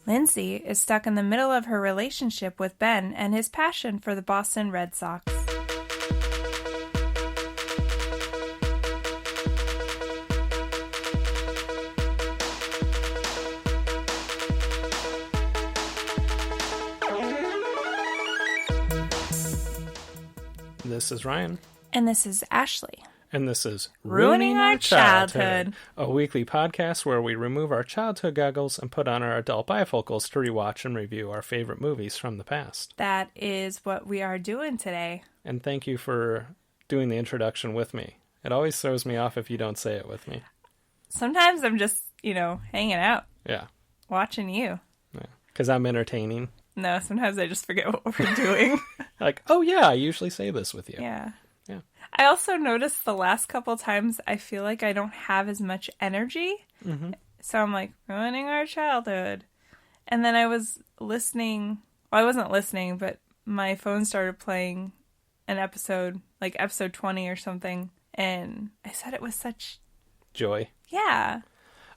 Lindsey is stuck in the middle of her relationship with Ben and his passion for the Boston Red Sox. This is Ryan. And this is Ashley. And this is Ruining Our Childhood, a weekly podcast where we remove our childhood goggles and put on our adult bifocals to rewatch and review our favorite movies from the past. That is what we are doing today. And thank you for doing the introduction with me. It always throws me off if you don't say it with me. Sometimes I'm just, hanging out. Yeah. Watching you. Yeah. Because I'm entertaining. No, sometimes I just forget what we're doing. Like, oh yeah, I usually say this with you. Yeah. Yeah. I also noticed the last couple times I feel like I don't have as much energy. Mm-hmm. So I'm like, ruining our childhood. And then I was listening. Well, I wasn't listening, but my phone started playing an episode, like episode 20 or something. And I said it was such joy. Yeah.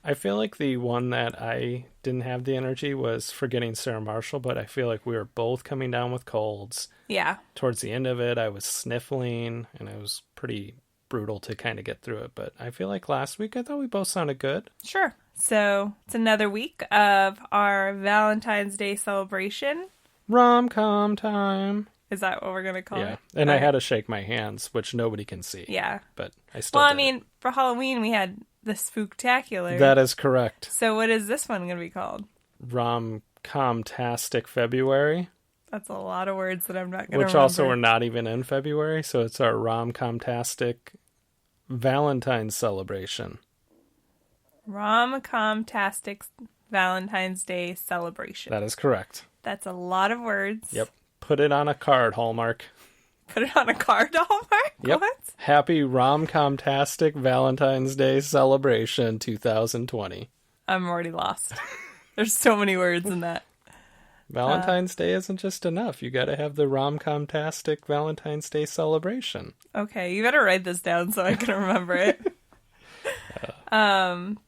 I feel like the one that I didn't have the energy was Forgetting Sarah Marshall, but I feel like we were both coming down with colds. Yeah. Towards the end of it, I was sniffling, and it was pretty brutal to kind of get through it. But I feel like last week, I thought we both sounded good. Sure. So it's another week of our Valentine's Day celebration. Rom-com time. Is that what we're going to call it? Yeah. And I had to shake my hands, which nobody can see. Yeah. But I still did. For Halloween, we had the Spooktacular. That is correct. So what is this one going to be called? RomCom-tastic February. That's a lot of words that I'm not going to remember. Which also are not even in February, so it's our RomCom-tastic Valentine's celebration. RomCom-tastic Valentine's Day celebration. That is correct. That's a lot of words. Yep. Put it on a card, Hallmark. Put it on a card, Hallmark? Yep. What? Happy RomCom-tastic Valentine's Day celebration 2020. I'm already lost. There's so many words in that. Valentine's Day isn't just enough. You got to have the RomCom-tastic Valentine's Day celebration. Okay, you better write this down so I can remember it.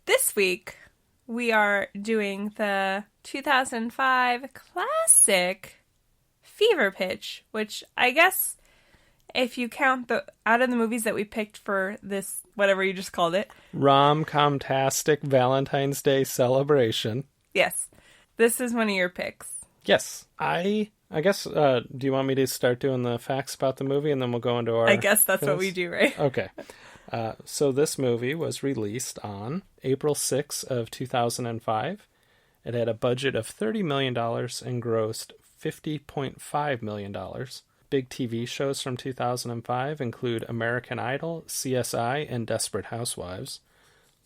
This week, we are doing the 2005 classic Fever Pitch, which I guess if you count out of the movies that we picked for this, whatever you just called it. RomCom-tastic Valentine's Day celebration. Yes. This is one of your picks. Yes. I guess, do you want me to start doing the facts about the movie and then we'll go into our... I guess that's what we do, right? Okay. So this movie was released on April 6th of 2005. It had a budget of $30 million and grossed $50.5 million. Big TV shows from 2005 include American Idol, CSI, and Desperate Housewives.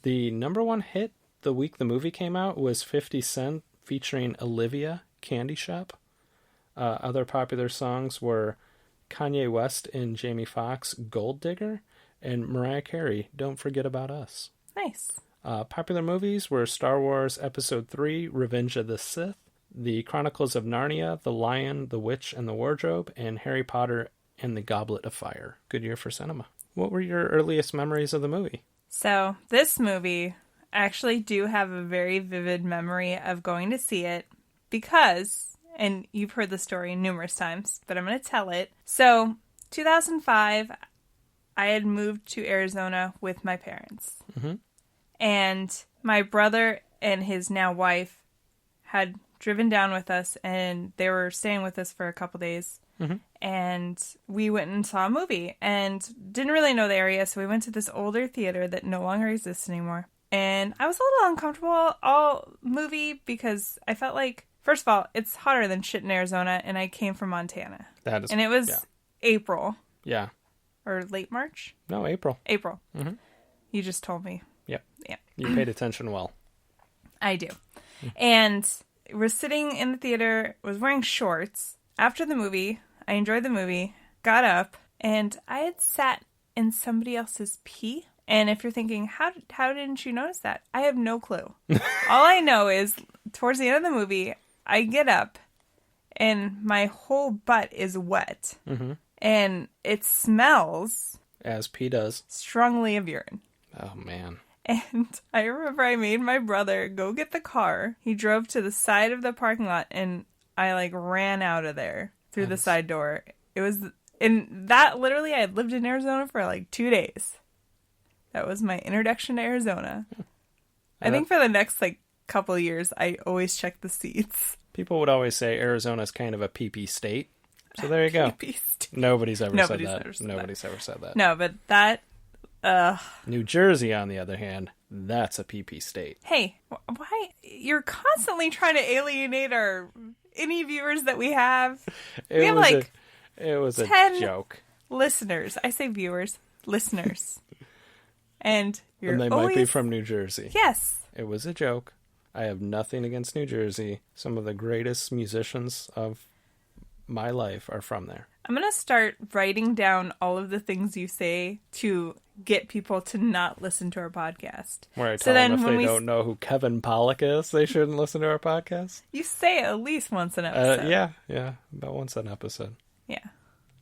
The number one hit the week the movie came out was 50 Cent featuring Olivia, Candy Shop. Other popular songs were Kanye West and Jamie Foxx, Gold Digger, and Mariah Carey, Don't Forget About Us. Nice. Popular movies were Star Wars Episode 3, Revenge of the Sith, The Chronicles of Narnia, The Lion, the Witch, and the Wardrobe, and Harry Potter and the Goblet of Fire. Good year for cinema. What were your earliest memories of the movie? So, this movie, I actually do have a very vivid memory of going to see it because, and you've heard the story numerous times, but I'm going to tell it. So, 2005, I had moved to Arizona with my parents. Mm-hmm. And my brother and his now wife had driven down with us, and they were staying with us for a couple days. Mm-hmm. And we went and saw a movie and didn't really know the area, so we went to this older theater that no longer exists anymore. And I was a little uncomfortable all movie because I felt like, first of all, it's hotter than shit in Arizona, and I came from Montana. That is, and it was April. Yeah. Or late March? No, April. April. Mm-hmm. You just told me. Yep. Yeah. You paid attention well. I do. And we're sitting in the theater, was wearing shorts. After the movie, I enjoyed the movie, got up, and I had sat in somebody else's pee. And if you're thinking, how didn't you notice that? I have no clue. All I know is, towards the end of the movie, I get up, and my whole butt is wet. Mm-hmm. And it smells... As pee does. Strongly of urine. Oh, man. And I remember I made my brother go get the car. He drove to the side of the parking lot, and I, like, ran out of there through the side door. It was, and that, literally, I had lived in Arizona for, like, 2 days. That was my introduction to Arizona. I think for the next, like, couple of years, I always check the seats. People would always say Arizona's kind of a pee-pee state. So there you go. Pee-pee state. Nobody's ever said that. Ever said that. No, but that... New Jersey, on the other hand, that's a pee-pee state. Hey, why? You're constantly trying to alienate any viewers that we have. We have like it was 10 a joke. Listeners. I say viewers. Listeners. And they might be from New Jersey. Yes. It was a joke. I have nothing against New Jersey. Some of the greatest musicians of my life are from there. I'm going to start writing down all of the things you say to get people to not listen to our podcast. Where I tell them if they don't know who Kevin Pollak is, they shouldn't listen to our podcast. You say it at least once an episode. Yeah. About once an episode. Yeah.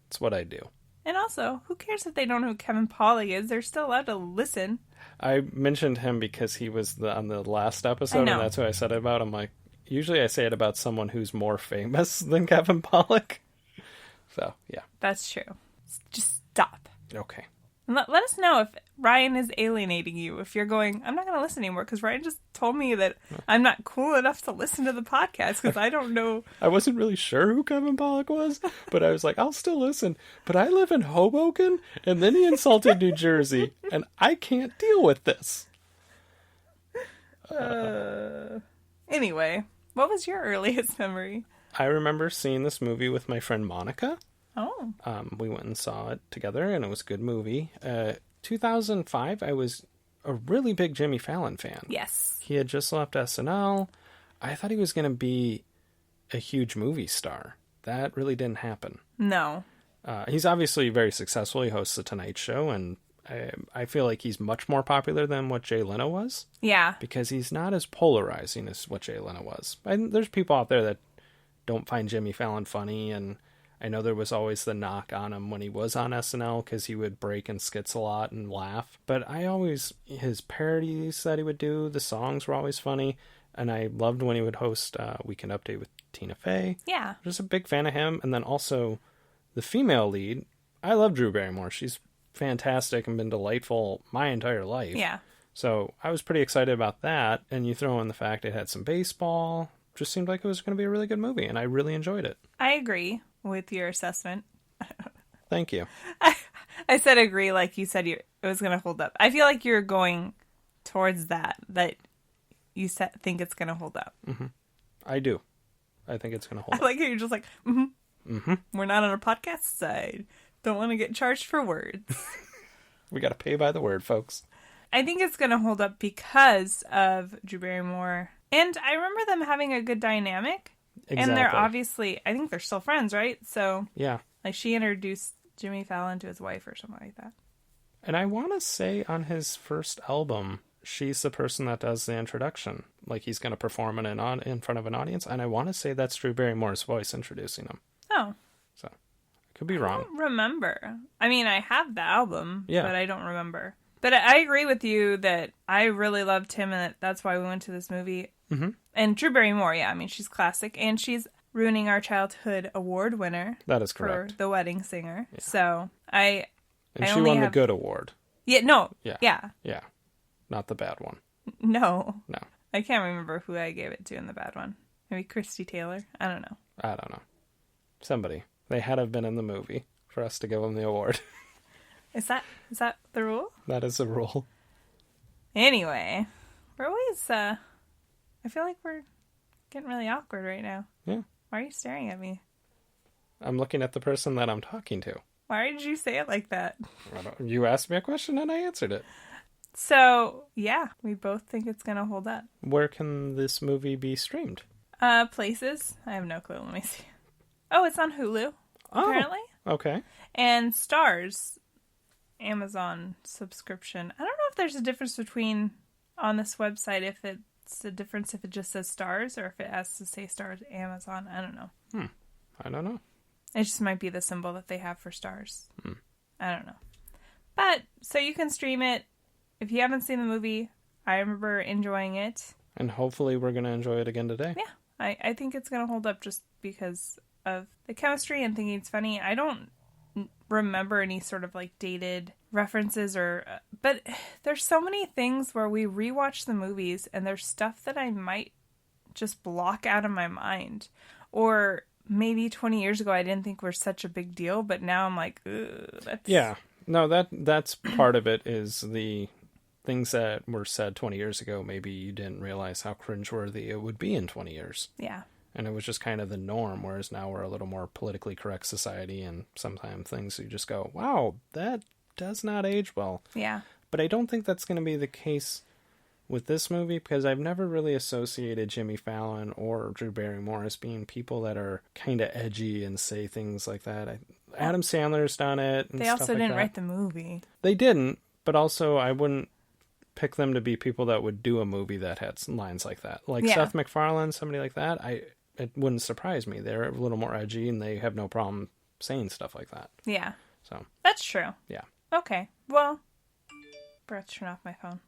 It's what I do. And also, who cares if they don't know who Kevin Pollak is? They're still allowed to listen. I mentioned him because he was on the last episode, and that's who I said it about. I'm like, usually I say it about someone who's more famous than Kevin Pollak. So, yeah. That's true. Just stop. Okay. And let us know if Ryan is alienating you. If you're going, I'm not going to listen anymore because Ryan just told me that I'm not cool enough to listen to the podcast because I don't know. I wasn't really sure who Kevin Pollak was, but I was like, I'll still listen. But I live in Hoboken, and then he insulted New Jersey, and I can't deal with this. Anyway, what was your earliest memory? I remember seeing this movie with my friend Monica. Oh. We went and saw it together, and it was a good movie. 2005, I was a really big Jimmy Fallon fan. Yes. He had just left SNL. I thought he was going to be a huge movie star. That really didn't happen. No. He's obviously very successful. He hosts The Tonight Show, and I feel like he's much more popular than what Jay Leno was. Yeah. Because he's not as polarizing as what Jay Leno was. And there's people out there that don't find Jimmy Fallon funny, and I know there was always the knock on him when he was on SNL because he would break in skits a lot and laugh. But his parodies that he would do, the songs were always funny, and I loved when he would host Weekend Update with Tina Fey. Yeah. Just a big fan of him. And then also the female lead, I love Drew Barrymore. She's fantastic and been delightful my entire life. Yeah. So I was pretty excited about that, and you throw in the fact it had some baseball. Just seemed like it was going to be a really good movie, and I really enjoyed it. I agree with your assessment. Thank you. I said agree like you said it was going to hold up. I feel like you're going towards that you think it's going to hold up. Mm-hmm. I do. I think it's going to hold up. I like how you're just like, We're not on a podcast side. Don't want to get charged for words. We got to pay by the word, folks. I think it's going to hold up because of Drew Barrymore. And I remember them having a good dynamic. Exactly. And they're obviously, I think they're still friends, right? So, yeah. Like, she introduced Jimmy Fallon to his wife or something like that. And I want to say on his first album, she's the person that does the introduction. Like, he's going to perform in front of an audience. And I want to say that's Drew Barrymore's voice introducing him. Oh. So, I could be wrong. I don't remember. I mean, I have the album, yeah, but I don't remember. But I agree with you that I really loved him, and that's why we went to this movie. Mm-hmm. And Drew Barrymore, yeah, I mean, she's classic, and she's Ruining Our Childhood award winner. That is correct. For The Wedding Singer. Yeah. So, And she won the good award. Yeah, no. Yeah. Yeah. Yeah. Not the bad one. No. No. I can't remember who I gave it to in the bad one. Maybe Christy Taylor? I don't know. I don't know. Somebody. They had to have been in the movie for us to give them the award. Is that the rule? That is the rule. Anyway, we're always, I feel like we're getting really awkward right now. Yeah. Why are you staring at me? I'm looking at the person that I'm talking to. Why did you say it like that? You asked me a question and I answered it. So, yeah, we both think it's going to hold up. Where can this movie be streamed? Places. I have no clue. Let me see. Oh, it's on Hulu, apparently. Okay. And Stars, Amazon subscription. I don't know if there's a difference between on this website if it's a difference if it just says Stars or if it has to say Stars Amazon. I don't know. I don't know. It just might be the symbol that they have for Stars. I don't know. But, so you can stream it if you haven't seen the movie, I remember enjoying it. And hopefully we're going to enjoy it again today. Yeah, I think it's going to hold up just because of the chemistry and thinking it's funny. I don't remember any sort of like dated references but there's so many things where we rewatch the movies and there's stuff that I might just block out of my mind, or maybe 20 years ago I didn't think were such a big deal, but now I'm like, that's... Yeah, no, that's part of it, is the things that were said 20 years ago, maybe you didn't realize how cringeworthy it would be in 20 years. Yeah. And it was just kind of the norm, whereas now we're a little more politically correct society, and sometimes things you just go, wow, that does not age well. Yeah. But I don't think that's going to be the case with this movie, because I've never really associated Jimmy Fallon or Drew Barrymore as being people that are kind of edgy and say things like that. Adam Sandler's done it. And they stuff also like didn't that. write the movie. They didn't, but also I wouldn't pick them to be people that would do a movie that had lines like that. Like Seth MacFarlane, somebody like that, it wouldn't surprise me. They're a little more edgy and they have no problem saying stuff like that. Yeah. So that's true. Yeah. Okay. Well, forgot to turn off my phone.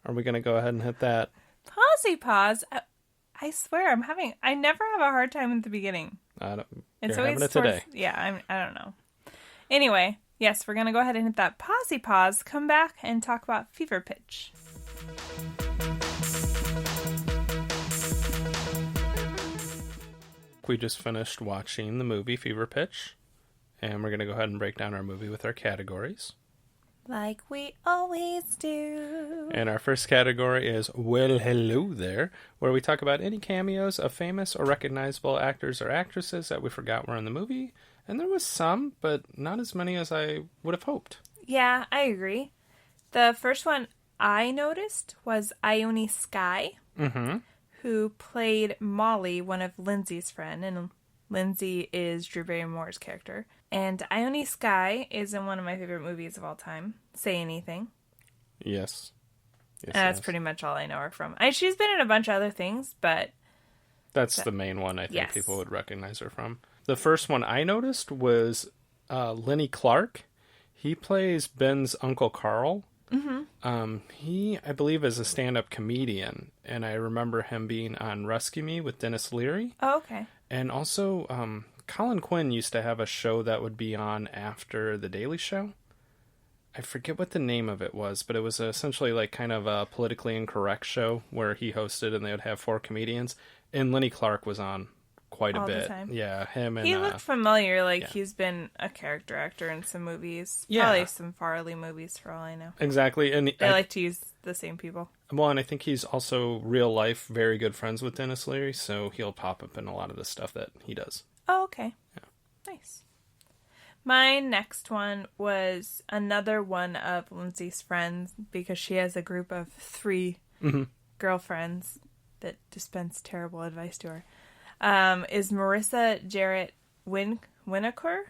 Are we going to go ahead and hit that? Pause. I swear, I never have a hard time at the beginning. You're It's having always it today. Yeah, I don't know. Anyway, yes, we're going to go ahead and hit that pause, come back and talk about Fever Pitch. We just finished watching the movie Fever Pitch, and we're going to go ahead and break down our movie with our categories. Like we always do. And our first category is Well Hello There, where we talk about any cameos of famous or recognizable actors or actresses that we forgot were in the movie. And there was some, but not as many as I would have hoped. Yeah, I agree. The first one I noticed was Ione Skye, who played Molly, one of Lindsey's friend, and Lindsey is Drew Barrymore's character. And Ione Skye is in one of my favorite movies of all time, Say Anything. Yes. And that's pretty much all I know her from. She's been in a bunch of other things, but... That's the main one I think people would recognize her from. The first one I noticed was Lenny Clark. He plays Ben's Uncle Carl. Mm-hmm. He, I believe, is a stand-up comedian, and I remember him being on Rescue Me with Dennis Leary. Oh, okay. And also, Colin Quinn used to have a show that would be on after The Daily Show. I forget what the name of it was, but it was essentially like kind of a politically incorrect show where he hosted and they would have 4 comedians. And Lenny Clark was on quite a bit. All the time. Yeah, him and... He looked familiar, he's been a character actor in some movies. Yeah. Probably some Farley movies for all I know. Exactly. And they like to use the same people. Well, and I think he's also real life very good friends with Dennis Leary, so he'll pop up in a lot of the stuff that he does. Oh, okay. Yeah. Nice. My next one was another one of Lindsay's friends, because she has a group of 3 girlfriends that dispense terrible advice to her. Is Marissa Jarrett Winokur.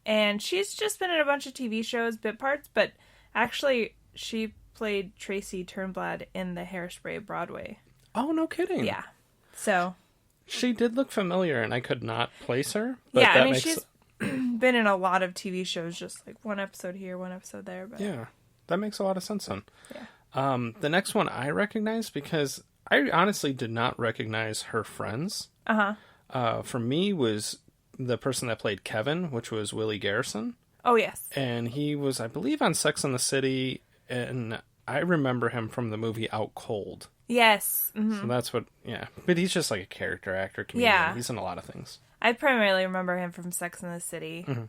And she's just been in a bunch of TV shows, bit parts, but actually she played Tracy Turnblad in the Hairspray Broadway. Oh, no kidding. Yeah. So... She did look familiar, and I could not place her. But yeah, I mean, she's been in a lot of TV shows, just like one episode here, one episode there. But... yeah, that makes a lot of sense then. Yeah. The next one I recognized, because I honestly did not recognize her friends. For me was the person that played Kevin, which was Willie Garrison. Oh, yes. And he was, I believe, on Sex and the City, and I remember him from the movie Out Cold. Yes. Mm-hmm. So that's what, yeah. But he's just like a character actor, comedian. Yeah. He's in a lot of things. I primarily remember him from Sex and the City. Mm-hmm.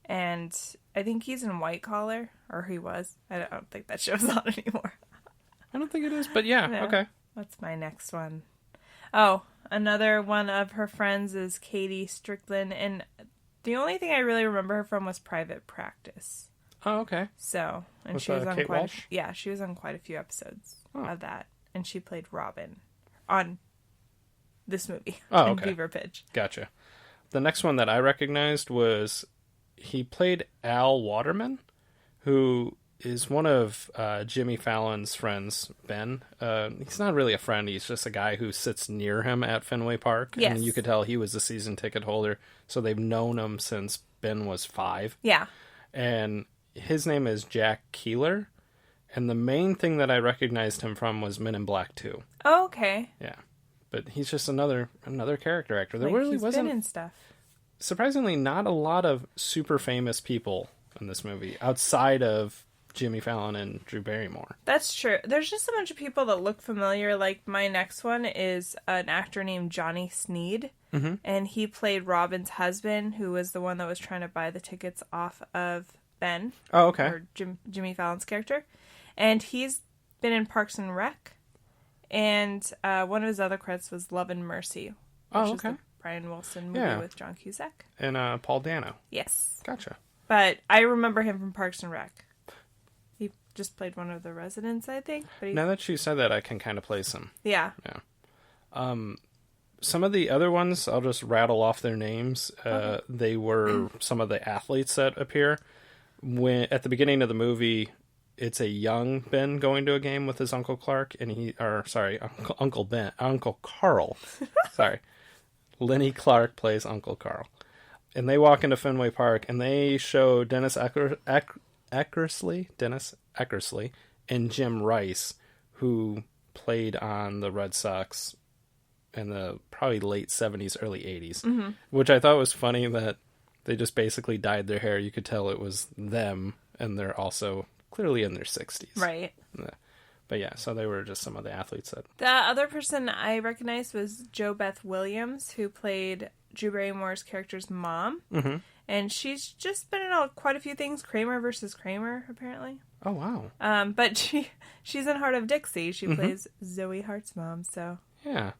And I think he's in White Collar, or he was. I don't think that show's on anymore. I don't think it is, but yeah, okay. What's my next one? Oh, another one of her friends is Katie Strickland, and the only thing I really remember her from was Private Practice. Oh, okay. So, and with, she was on Kate quite Walsh? she was on quite a few episodes of that, and she played Robin on this movie in Fever Pitch. Gotcha. The next one that I recognized was he played Al Waterman, who is one of Jimmy Fallon's friends, Ben. He's not really a friend. He's just a guy who sits near him at Fenway Park. Yes. And you could tell he was a season ticket holder. So they've known him since Ben was 5. Yeah. And his name is Jack Keeler. And the main thing that I recognized him from was Men in Black 2. Oh, okay. Yeah. But he's just another character actor. There Like, really he's wasn't... been in stuff. Surprisingly, not a lot of super famous people in this movie outside of Jimmy Fallon and Drew Barrymore. That's true. There's just a bunch of people that look familiar. Like, my next one is an actor named Johnny Sneed. Mm-hmm. And he played Robin's husband, who was the one that was trying to buy the tickets off of Ben. Oh, okay. Or Jimmy Fallon's character. And he's been in Parks and Rec. And one of his other credits was Love and Mercy. Oh, okay. Is the Brian Wilson movie with John Cusack. And Paul Dano. Yes. Gotcha. But I remember him from Parks and Rec. He just played one of the residents, I think. But Now that you said that, I can kind of place him. Yeah. Yeah. Some of the other ones, I'll just rattle off their names. Okay. They were some of the athletes that appear. At the beginning of the movie, it's a young Ben going to a game with his Uncle Clark, and Uncle Carl. Sorry. Lenny Clark plays Uncle Carl. And they walk into Fenway Park, and they show Dennis Eckersley, and Jim Rice, who played on the Red Sox in the probably late 70s, early 80s, which I thought was funny that they just basically dyed their hair. You could tell it was them, and they're also clearly in their 60s. Right. But yeah, so they were just some of the athletes that... The other person I recognized was Jo Beth Williams, who played Drew Barrymore's character's mom. Mm-hmm. And she's just been in quite a few things. Kramer versus Kramer, apparently. Oh, wow. But she's in Heart of Dixie. She plays Zoe Hart's mom, so... Yeah.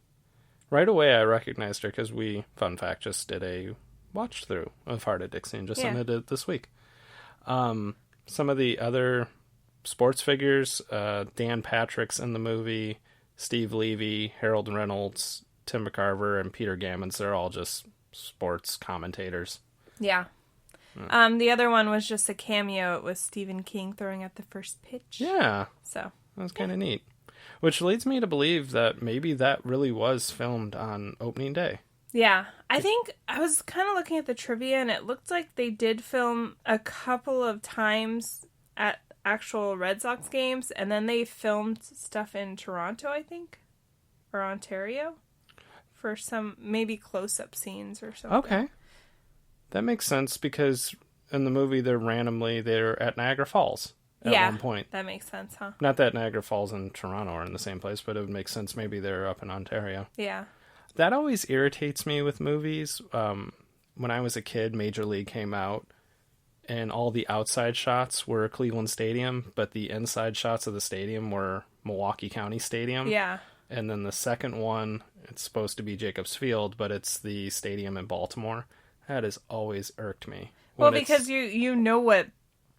Right away I recognized her because we, fun fact, just did a watch-through of Heart of Dixie and just ended it this week. Some of the other sports figures, Dan Patrick's in the movie, Steve Levy, Harold Reynolds, Tim McCarver, and Peter Gammons. They're all just sports commentators. Yeah. The other one was just a cameo. It was Stephen King throwing out the first pitch. Yeah. So. That was kind of neat. Which leads me to believe that maybe that really was filmed on opening day. Yeah. I think I was kind of looking at the trivia, and it looked like they did film a couple of times at actual Red Sox games, and then they filmed stuff in Toronto, I think, or Ontario, for some maybe close-up scenes or something. Okay. That makes sense because in the movie they're at Niagara Falls at one point. That makes sense, huh? Not that Niagara Falls and Toronto are in the same place, but it would make sense maybe they're up in Ontario. Yeah. That always irritates me with movies. When I was a kid, Major League came out, and all the outside shots were Cleveland Stadium, but the inside shots of the stadium were Milwaukee County Stadium. Yeah. And then the second one, it's supposed to be Jacobs Field, but it's the stadium in Baltimore. That has always irked me. Well, because you know what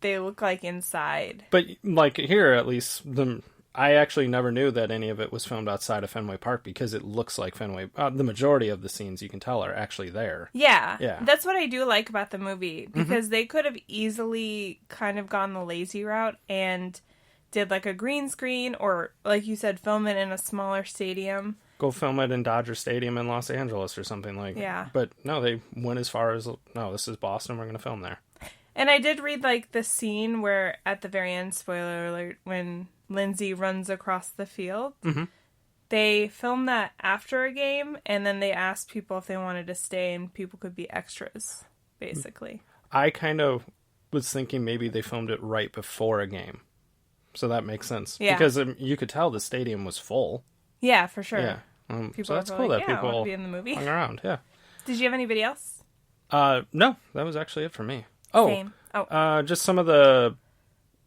they look like inside. But like here, at least, I actually never knew that any of it was filmed outside of Fenway Park because it looks like Fenway. The majority of the scenes you can tell are actually there. Yeah. Yeah. That's what I do like about the movie, because they could have easily kind of gone the lazy route and did like a green screen or, like you said, film it in a smaller stadium. Go film it in Dodger Stadium in Los Angeles or something like that. Yeah. But no, they went as far as, no, this is Boston, we're going to film there. And I did read like the scene where at the very end, spoiler alert, when Lindsey runs across the field, they filmed that after a game, and then they asked people if they wanted to stay, and people could be extras, basically. I kind of was thinking maybe they filmed it right before a game. So that makes sense. Yeah. Because you could tell the stadium was full. Yeah, for sure. Yeah. People so that's were cool like, that I want people to be in the movie. hung around. Yeah. Did you have anybody else? No, that was actually it for me. Oh, Same. Oh. Just some of the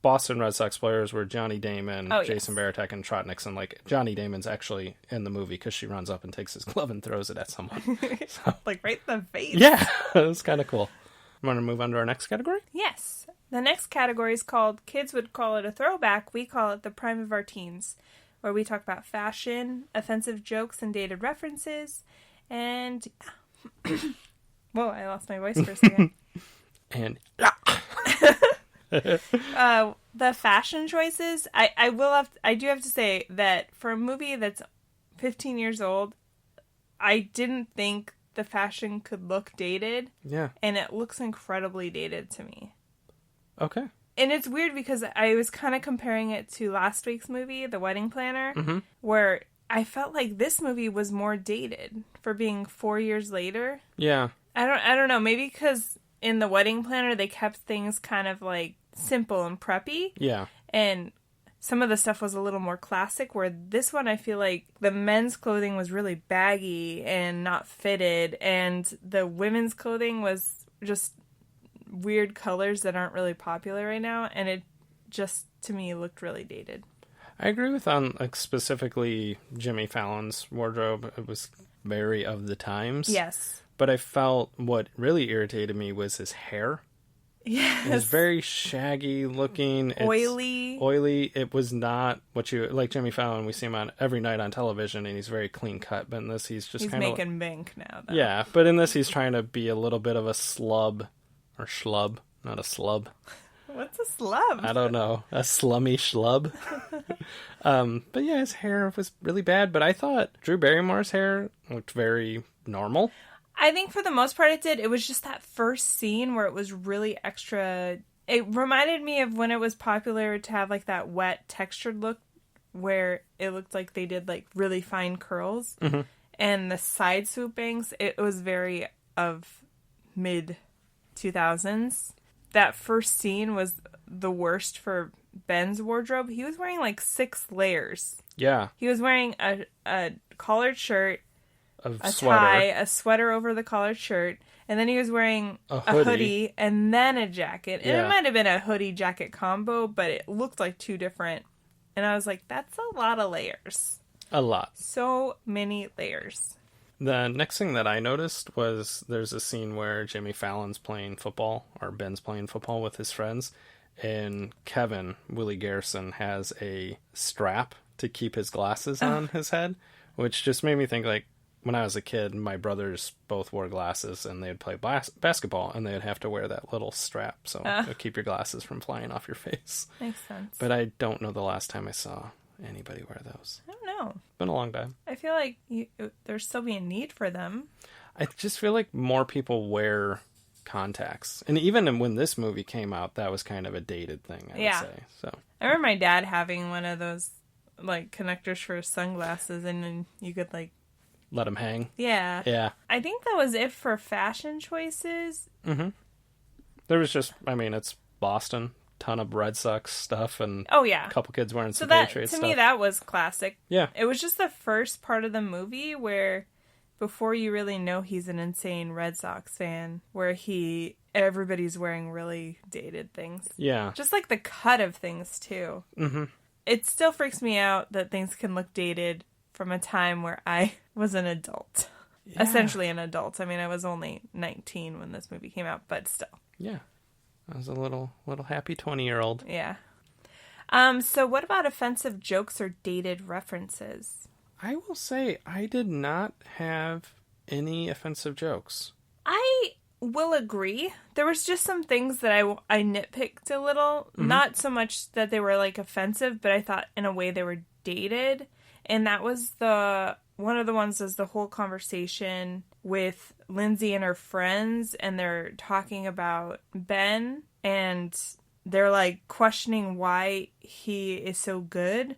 Boston Red Sox players were Johnny Damon, Oh, Jason Varitek, and Trot Nixon. Like, Johnny Damon's actually in the movie because she runs up and takes his glove and throws it at someone. So, Like right in the face. yeah, it was kind of cool. Want to move on to our next category? Yes. The next category is called, kids would call it a throwback, we call it the prime of our teens, where we talk about fashion, offensive jokes and dated references, and... Whoa, I lost my voice for a second. And... The fashion choices, I do have to say that for a movie that's 15 years old, I didn't think the fashion could look dated. Yeah. And it looks incredibly dated to me. Okay. And it's weird because I was kind of comparing it to last week's movie, The Wedding Planner, where I felt like this movie was more dated for being 4 years later. Yeah. I don't know. Maybe because in The Wedding Planner, they kept things kind of like simple and preppy. Yeah. And some of the stuff was a little more classic, where this one I feel like the men's clothing was really baggy and not fitted, and the women's clothing was just weird colors that aren't really popular right now, and it just, to me, looked really dated. I agree with like, specifically Jimmy Fallon's wardrobe. It was very of the times. Yes. But I felt what really irritated me was his hair. Yes. It was very shaggy looking. Oily. Oily. It was not what you... Like Jimmy Fallon, we see him on every night on television, and he's very clean cut. But in this, he's just kind of... He's making bank now, though. Yeah, but in this, he's trying to be a little bit of a slub. Or schlub. Not a slub. What's a slub? I don't know. A slummy schlub. But yeah, his hair was really bad. But I thought Drew Barrymore's hair looked very normal. I think for the most part it did. It was just that first scene where it was really extra. It reminded me of when it was popular to have like that wet textured look where it looked like they did like really fine curls. Mm-hmm. And the side swoopings, it was very of mid 2000s. That first scene was the worst for Ben's wardrobe. He was wearing like 6 layers. Yeah. He was wearing a collared shirt, a tie, a sweater over the collared shirt, and then he was wearing a hoodie and then a jacket. And it might have been a hoodie jacket combo, but it looked like 2 different. And I was like, that's a lot of layers. A lot. So many layers. The next thing that I noticed was there's a scene where Jimmy Fallon's playing football, or Ben's playing football with his friends, and Kevin, Willie Garrison, has a strap to keep his glasses on his head, which just made me think, like, when I was a kid, my brothers both wore glasses, and they'd play basketball, and they'd have to wear that little strap, so it would keep your glasses from flying off your face. Makes sense. But I don't know the last time I saw anybody wear those. I don't know. Been a long time. I feel like there's still be a need for them. I just feel like more people wear contacts. And even when this movie came out, that was kind of a dated thing, I would say. So I remember my dad having one of those, like, connectors for his sunglasses, and then you could, like... let them hang. Yeah. Yeah. I think that was it for fashion choices. Mm-hmm. There was just, I mean, it's Boston. Ton of Red Sox stuff, and a couple kids wearing some Patriots stuff. To me, that was classic. Yeah. It was just the first part of the movie where, before you really know he's an insane Red Sox fan, where everybody's wearing really dated things. Yeah. Just like the cut of things, too. Mm-hmm. It still freaks me out that things can look dated from a time where I was an adult. Yeah. Essentially an adult. I mean, I was only 19 when this movie came out, but still. Yeah. I was a little happy 20-year-old. Yeah. So what about offensive jokes or dated references? I will say I did not have any offensive jokes. I will agree. There was just some things that I nitpicked a little. Mm-hmm. Not so much that they were, like, offensive, but I thought in a way they were dated. And that was one of the ones is the whole conversation with Lindsey and her friends, and they're talking about Ben, and they're, like, questioning why he is so good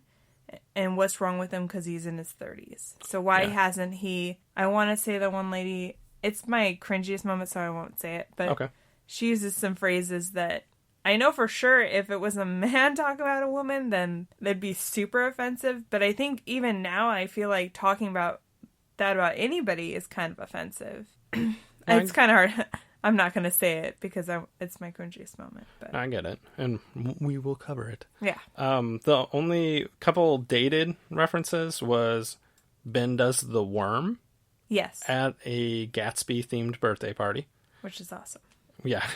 and what's wrong with him because he's in his 30s. So why hasn't he... I want to say the one lady... It's my cringiest moment, so I won't say it, but she uses some phrases that I know for sure if it was a man talking about a woman, then they'd be super offensive. But I think even now, I feel like talking about that about anybody is kind of offensive. It's kind of hard. I'm not going to say it because it's my cringiest moment. But I get it. And we will cover it. Yeah. The only couple dated references was Ben does the worm. Yes. At a Gatsby-themed birthday party. Which is awesome. Yeah.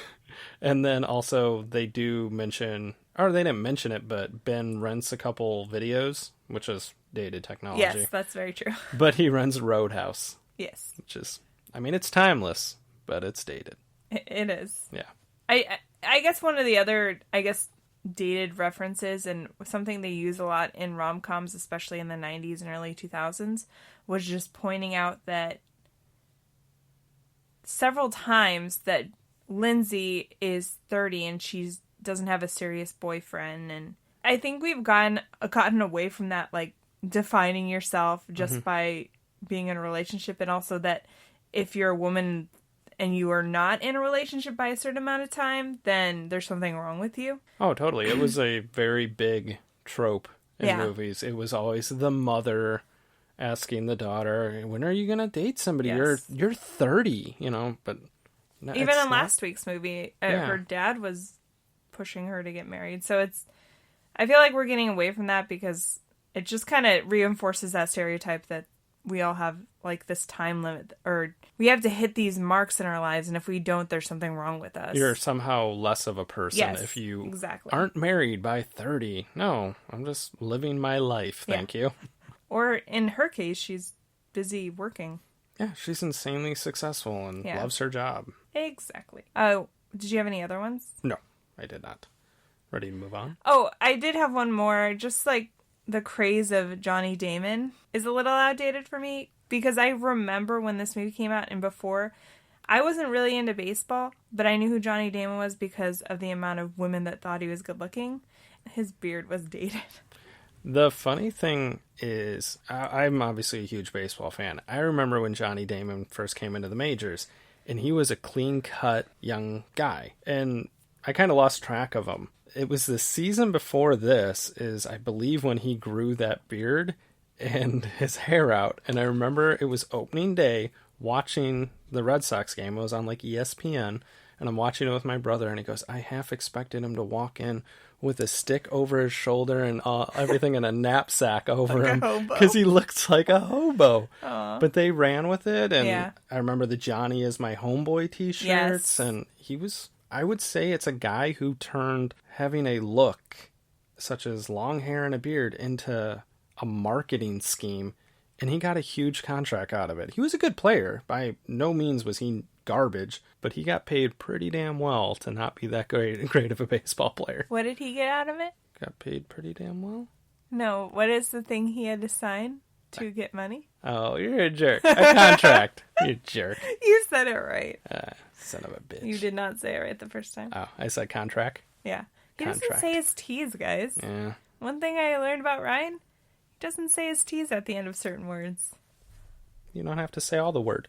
And then also they do mention, or they didn't mention it, but Ben rents a couple videos, which is dated technology. Yes, that's very true. But he runs Roadhouse. Yes. Which is, I mean, it's timeless, but it's dated. It is. Yeah. I guess one of the other, dated references, and something they use a lot in rom-coms, especially in the 90s and early 2000s, was just pointing out that several times that Lindsey is 30 and she's doesn't have a serious boyfriend. And I think we've gotten away from that, like, defining yourself just by being in a relationship, and also that if you're a woman and you are not in a relationship by a certain amount of time, then there's something wrong with you. Oh, totally. It was a very big trope in movies. It was always the mother asking the daughter, when are you going to date somebody? Yes. You're 30, you know, but... No, even in last week's movie, her dad was pushing her to get married. So I feel like we're getting away from that because it just kind of reinforces that stereotype that we all have, like, this time limit, or we have to hit these marks in our lives, and if we don't, there's something wrong with us. You're somehow less of a person if you aren't married by 30. No, I'm just living my life, thank you. Or in her case, she's busy working. Yeah, she's insanely successful and loves her job. Exactly. Oh, did you have any other ones? No, I did not. Ready to move on? Oh, I did have one more. Just like the craze of Johnny Damon is a little outdated for me because I remember when this movie came out and before, I wasn't really into baseball, but I knew who Johnny Damon was because of the amount of women that thought he was good looking. His beard was dated. The funny thing is, I'm obviously a huge baseball fan. I remember when Johnny Damon first came into the majors, and he was a clean-cut young guy, and I kind of lost track of him. It was the season before this is, I believe, when he grew that beard and his hair out, and I remember it was opening day watching the Red Sox game. It was on, like, ESPN, and I'm watching it with my brother, and he goes, I half expected him to walk in with a stick over his shoulder and everything in a knapsack over him because he looks like a hobo. Aww. But they ran with it, and I remember the Johnny is my homeboy t-shirts, and he was, I would say it's a guy who turned having a look such as long hair and a beard into a marketing scheme, and he got a huge contract out of it. He was a good player. By no means was he garbage, but he got paid pretty damn well to not be that great of a baseball player. What did he get out of it? Got paid pretty damn well. No, what is the thing he had to sign to get money? Oh, you're a jerk. A contract. You jerk. You said it right. Son of a bitch. You did not say it right the first time. Oh, I said contract? Yeah. He doesn't say his T's, guys. Yeah. One thing I learned about Ryan, he doesn't say his T's at the end of certain words. You don't have to say all the words.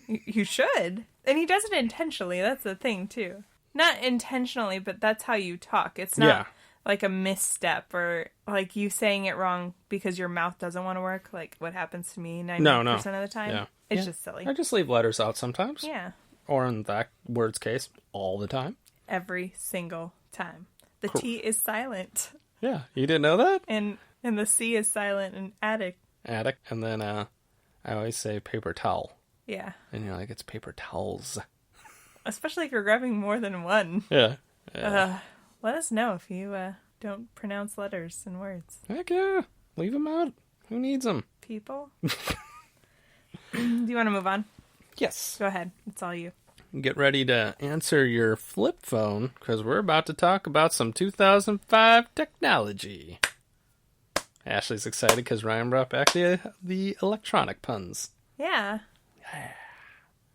You should. And he does it intentionally. That's the thing, too. Not intentionally, but that's how you talk. It's not like a misstep or like you saying it wrong because your mouth doesn't want to work, like what happens to me 90% of the time. Yeah. It's just silly. I just leave letters out sometimes. Yeah. Or in that word's case, all the time. Every single time. The T is silent. Yeah. You didn't know that? And the C is silent in attic. Attic. And then I always say paper towel. Yeah. And you're like, it's paper towels. Especially if you're grabbing more than one. Yeah. Let us know if you don't pronounce letters and words. Heck yeah. Leave them out. Who needs them? People. Do you want to move on? Yes. Go ahead. It's all you. Get ready to answer your flip phone, because we're about to talk about some 2005 technology. Ashley's excited because Ryan brought back the electronic puns. Yeah.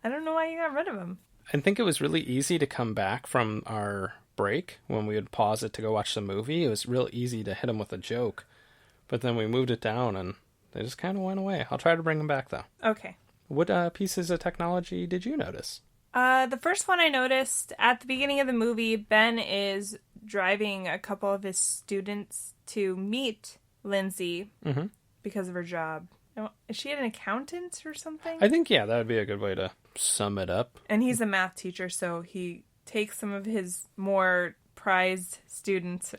I don't know why you got rid of them. I think it was really easy to come back from our break when we would pause it to go watch the movie. It was real easy to hit them with a joke. But then we moved it down and they just kind of went away. I'll try to bring them back, though. Okay. What pieces of technology did you notice? The first one I noticed at the beginning of the movie, Ben is driving a couple of his students to meet Lindsey because of her job. Is she an accountant or something? I think, that would be a good way to sum it up. And he's a math teacher, so he takes some of his more prized students.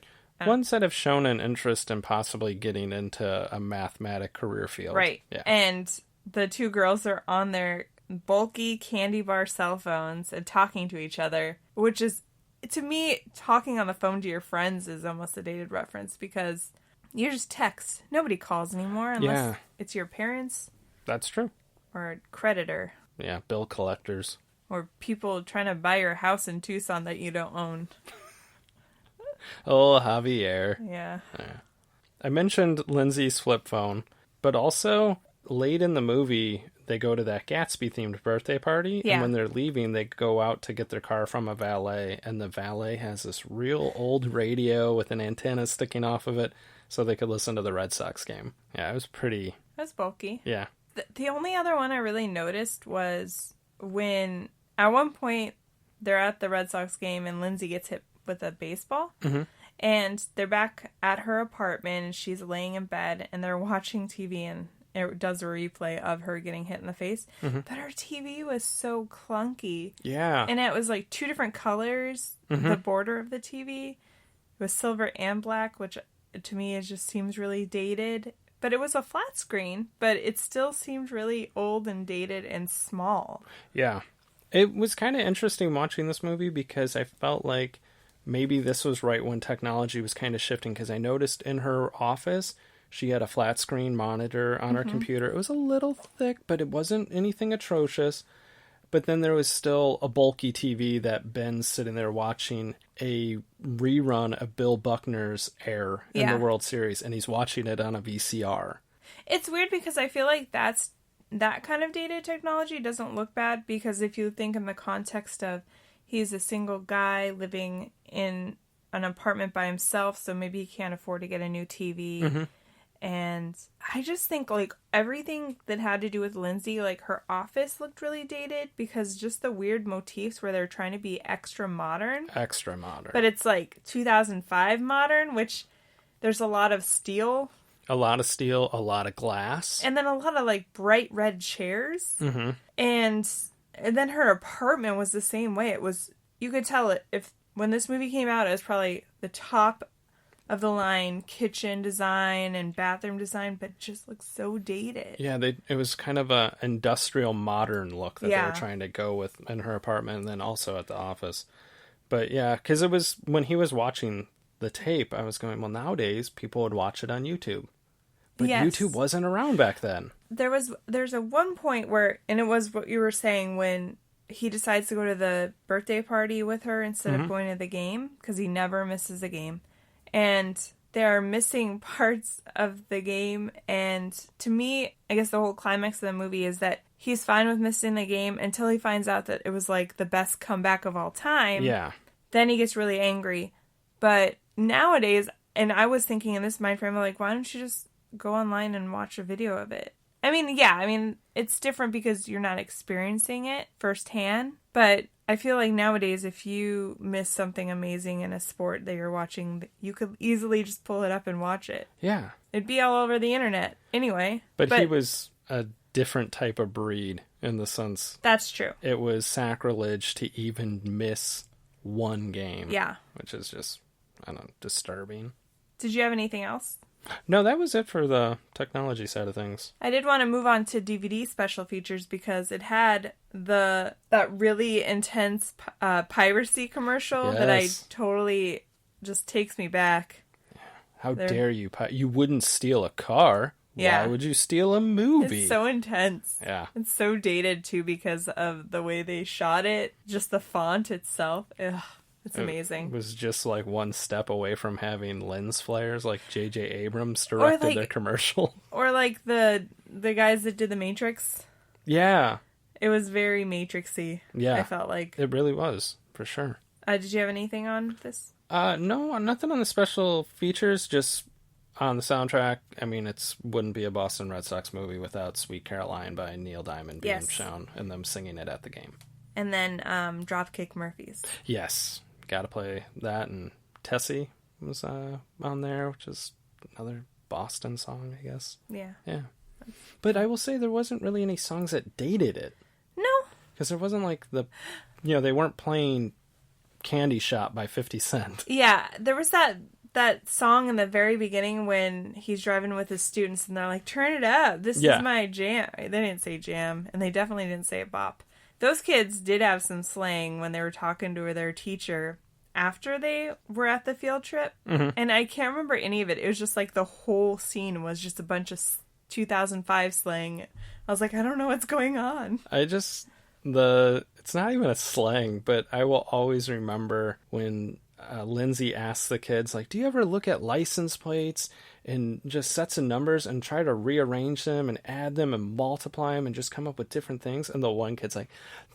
Ones that have shown an interest in possibly getting into a mathematic career field. Right. Yeah. And the two girls are on their bulky candy bar cell phones and talking to each other, which is, to me, talking on the phone to your friends is almost a dated reference because you just text. Nobody calls anymore unless it's your parents. That's true. Or a creditor. Yeah, bill collectors. Or people trying to buy your house in Tucson that you don't own. Oh, Javier. Yeah. I mentioned Lindsey's flip phone, but also late in the movie, they go to that Gatsby-themed birthday party, Yeah. and when they're leaving, they go out to get their car from a valet, and the valet has this real old radio with an antenna sticking off of it so they could listen to the Red Sox game. Yeah, it was pretty... That's bulky. Yeah. The only other one I really noticed was when, at one point, they're at the Red Sox game and Lindsey gets hit with a baseball. Mm-hmm. And they're back at her apartment and she's laying in bed and they're watching TV and it does a replay of her getting hit in the face. Mm-hmm. But her TV was so clunky. Yeah. And it was like 2 different colors, the border of the TV. It was silver and black, which to me it just seems really dated. But it was a flat screen, but it still seemed really old and dated and small. Yeah. It was kind of interesting watching this movie because I felt like maybe this was right when technology was kind of shifting, because I noticed in her office she had a flat screen monitor on her computer. It was a little thick, but it wasn't anything atrocious. But then there was still a bulky TV that Ben's sitting there watching a rerun of Bill Buckner's Air in the World Series, and he's watching it on a VCR. It's weird because I feel like that kind of dated technology doesn't look bad, because if you think in the context of he's a single guy living in an apartment by himself, so maybe he can't afford to get a new TV. And I just think, like, everything that had to do with Lindsey, like, her office looked really dated because just the weird motifs where they're trying to be extra modern. Extra modern. But it's, like, 2005 modern, which there's a lot of steel. A lot of steel, a lot of glass. And then a lot of, like, bright red chairs. And then her apartment was the same way. It was, you could tell it, when this movie came out, it was probably the top of the line kitchen design and bathroom design, but just looks so dated. Yeah, it was kind of a industrial modern look that they were trying to go with in her apartment and then also at the office. But yeah, because it was, when he was watching the tape, I was going, well, nowadays people would watch it on YouTube. But YouTube wasn't around back then. There's a one point where, and it was what you were saying, when he decides to go to the birthday party with her instead of going to the game, because he never misses a game. And they're missing parts of the game. And to me, I guess the whole climax of the movie is that he's fine with missing the game until he finds out that it was like the best comeback of all time. Yeah. Then he gets really angry. But nowadays, and I was thinking in this mind frame, like, why don't you just go online and watch a video of it? I mean, it's different because you're not experiencing it firsthand. But I feel like nowadays, if you miss something amazing in a sport that you're watching, you could easily just pull it up and watch it. Yeah. It'd be all over the internet anyway. But he was a different type of breed in the sense. That's true. It was sacrilege to even miss one game. Yeah. Which is just, I don't know, disturbing. Did you have anything else? No, that was it for the technology side of things. I did want to move on to DVD special features because it had that really intense piracy commercial that I totally just takes me back. How dare you? You wouldn't steal a car. Yeah. Why would you steal a movie? It's so intense. Yeah. It's so dated too because of the way they shot it. Just the font itself. Ugh. It's amazing. It was just like one step away from having lens flares like J.J. Abrams directed their commercial. Or like the guys that did The Matrix. Yeah. It was very Matrixy. Yeah. I felt like. It really was, for sure. Did you have anything on this? No, nothing on the special features, just on the soundtrack. I mean, it wouldn't be a Boston Red Sox movie without Sweet Caroline by Neil Diamond being shown and them singing it at the game. And then Dropkick Murphys. Yes. Gotta play that, and Tessie was on there, which is another Boston song, I guess. Yeah. But I will say there wasn't really any songs that dated it. No. Because there wasn't like they weren't playing Candy Shop by 50 Cent. Yeah, there was that song in the very beginning when he's driving with his students and they're like, turn it up, this is my jam. They didn't say jam, and they definitely didn't say bop. Those kids did have some slang when they were talking to their teacher after they were at the field trip. Mm-hmm. And I can't remember any of it. It was just like the whole scene was just a bunch of 2005 slang. I was like, I don't know what's going on. It's not even a slang, but I will always remember when Lindsey asked the kids, like, do you ever look at license plates and just sets of numbers and try to rearrange them and add them and multiply them and just come up with different things. And the one kid's like,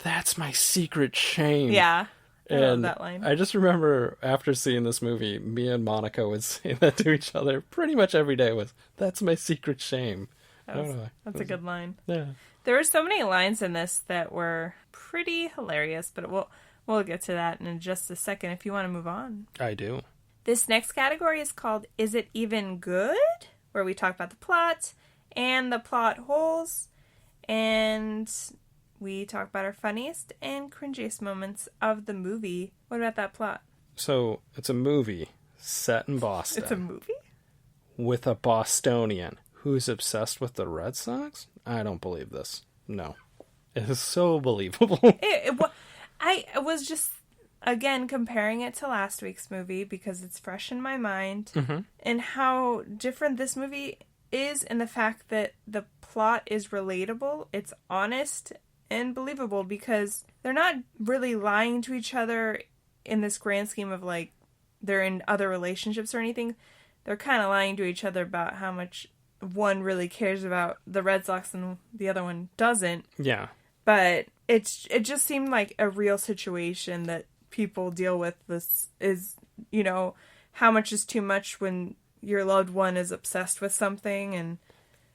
"That's my secret shame." Yeah. I love And that line. I just remember after seeing this movie, me and Monica would say that to each other pretty much every day was, "That's my secret shame." That's a good line. Yeah. There were so many lines in this that were pretty hilarious, but we'll get to that in just a second if you want to move on. I do. This next category is called Is It Even Good? Where we talk about the plot and the plot holes, and we talk about our funniest and cringiest moments of the movie. What about that plot? So it's a movie set in Boston. It's a movie? With a Bostonian who's obsessed with the Red Sox? I don't believe this. No. It is so believable. I was just, again, comparing it to last week's movie because it's fresh in my mind, and how different this movie is in the fact that the plot is relatable, it's honest and believable because they're not really lying to each other in this grand scheme of like they're in other relationships or anything. They're kind of lying to each other about how much one really cares about the Red Sox and the other one doesn't. Yeah. But it just seemed like a real situation that people deal with. This is, how much is too much when your loved one is obsessed with something. And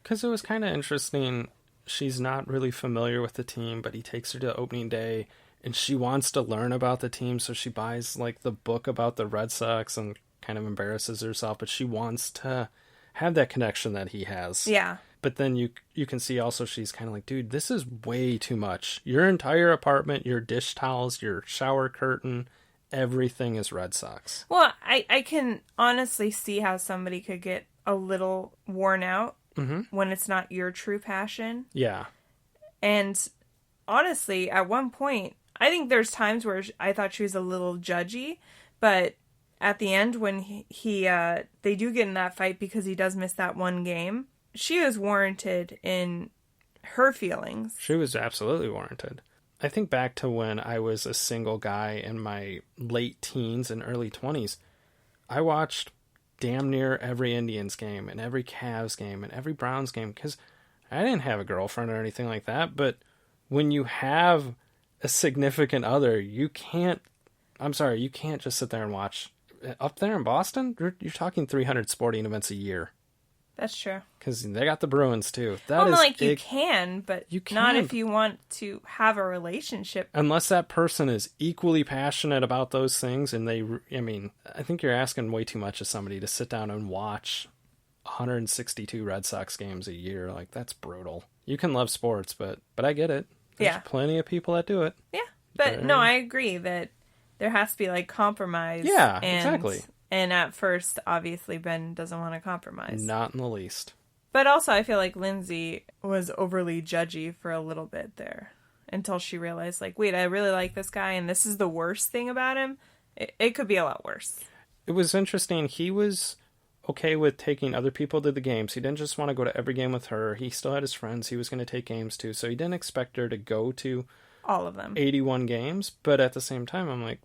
because it was kind of interesting. She's not really familiar with the team, but he takes her to opening day and she wants to learn about the team. So she buys like the book about the Red Sox and kind of embarrasses herself, but she wants to have that connection that he has. Yeah. But then you can see also she's kind of like, dude, this is way too much. Your entire apartment, your dish towels, your shower curtain, everything is Red Sox. Well, I can honestly see how somebody could get a little worn out when it's not your true passion. Yeah. And honestly, at one point, I think there's times where I thought she was a little judgy, but at the end when they do get in that fight because he does miss that one game, she was warranted in her feelings. She was absolutely warranted. I think back to when I was a single guy in my late teens and early 20s. I watched damn near every Indians game and every Cavs game and every Browns game because I didn't have a girlfriend or anything like that. But when you have a significant other, you can't just sit there and watch. Up there in Boston, you're talking 300 sporting events a year. That's true. Because they got the Bruins, too. You can, but not if you want to have a relationship. Unless that person is equally passionate about those things, and I think you're asking way too much of somebody to sit down and watch 162 Red Sox games a year. Like, that's brutal. You can love sports, but I get it. There's plenty of people that do it. Yeah, but no, I agree that there has to be, like, compromise. Yeah, exactly. And at first, obviously, Ben doesn't want to compromise. Not in the least. But also, I feel like Lindsey was overly judgy for a little bit there. Until she realized, like, wait, I really like this guy, and this is the worst thing about him. It could be a lot worse. It was interesting. He was okay with taking other people to the games. He didn't just want to go to every game with her. He still had his friends he was going to take games to. So he didn't expect her to go to all of them. 81 games. But at the same time, I'm like,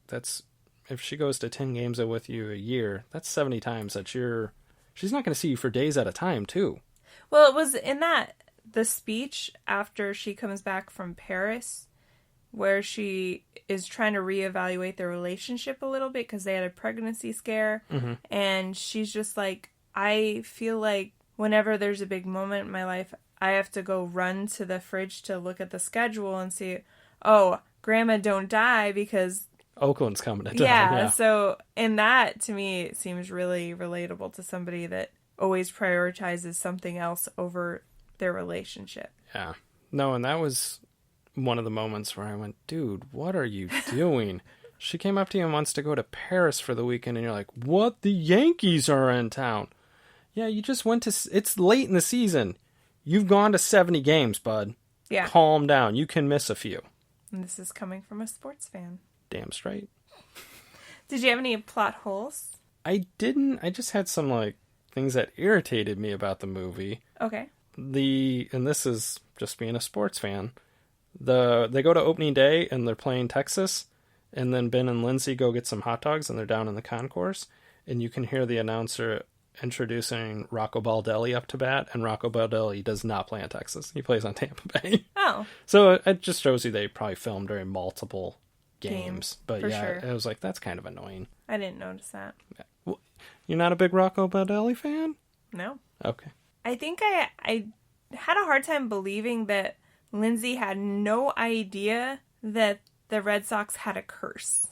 if she goes to 10 games with you a year, that's 70 times that she's not going to see you for days at a time, too. Well, it was in the speech after she comes back from Paris, where she is trying to reevaluate their relationship a little bit because they had a pregnancy scare. Mm-hmm. And she's just like, I feel like whenever there's a big moment in my life, I have to go run to the fridge to look at the schedule and see, oh, Grandma don't die because Oakland's coming to town. Yeah, so in that, to me, it seems really relatable to somebody that always prioritizes something else over their relationship. Yeah. No, and that was one of the moments where I went, dude, what are you doing? She came up to you and wants to go to Paris for the weekend, and you're like, what? The Yankees are in town. Yeah, you just went to... It's late in the season. You've gone to 70 games, bud. Yeah. Calm down. You can miss a few. And this is coming from a sports fan. Damn straight. Did you have any plot holes? I didn't. I just had some, like, things that irritated me about the movie. Okay. And this is just being a sports fan. They go to opening day and they're playing Texas, and then Ben and Lindsey go get some hot dogs and they're down in the concourse, and you can hear the announcer introducing Rocco Baldelli up to bat, and Rocco Baldelli does not play in Texas. He plays on Tampa Bay. Oh. So it just shows you they probably filmed during multiple games. But yeah, sure. it was like, that's kind of annoying. I didn't notice that. Well, you're not a big Rocco Baldelli fan? No. Okay. I think I had a hard time believing that Lindsey had no idea that the Red Sox had a curse.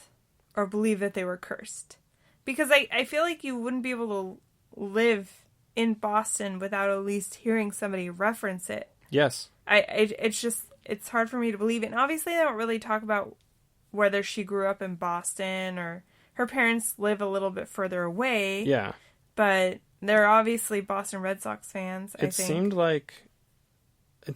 Or believe that they were cursed. Because I feel like you wouldn't be able to live in Boston without at least hearing somebody reference it. Yes. It's hard for me to believe it. And obviously they don't really talk about whether she grew up in Boston or her parents live a little bit further away. Yeah. But they're obviously Boston Red Sox fans, I think. It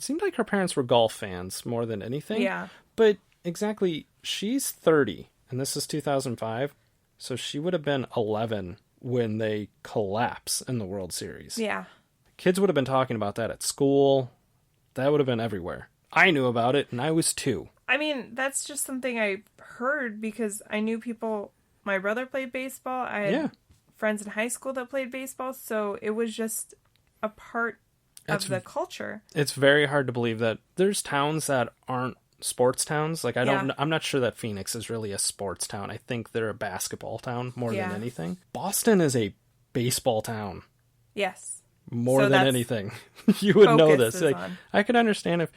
seemed like her parents were golf fans more than anything. Yeah. But exactly, she's 30, and this is 2005, so she would have been 11 when they collapse in the World Series. Yeah. Kids would have been talking about that at school. That would have been everywhere. I knew about it, and I was 2. I mean, that's just something I heard because I knew people. My brother played baseball. I had friends in high school that played baseball, so it was just a part of the culture. It's very hard to believe that there's towns that aren't sports towns. Like, I'm not sure that Phoenix is really a sports town. I think they're a basketball town more than anything. Boston is a baseball town. Yes. More than anything. You would know this. Like, I could understand if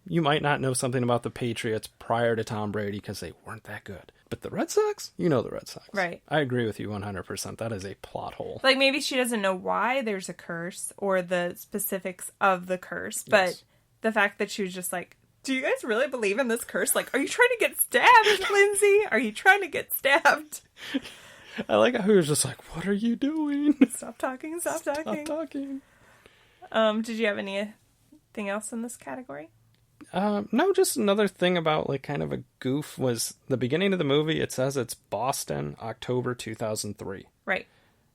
you might not know something about the Patriots prior to Tom Brady because they weren't that good. But the Red Sox? You know the Red Sox. Right. I agree with you 100%. That is a plot hole. Like, maybe she doesn't know why there's a curse or the specifics of the curse, but the fact that she was just like, do you guys really believe in this curse? Like, are you trying to get stabbed, Lindsey? Are you trying to get stabbed? I like how he was just like, what are you doing? Stop talking, stop talking. Stop talking. Did you have anything else in this category? No, just another thing about like kind of a goof was the beginning of the movie. It says it's Boston, October 2003. Right.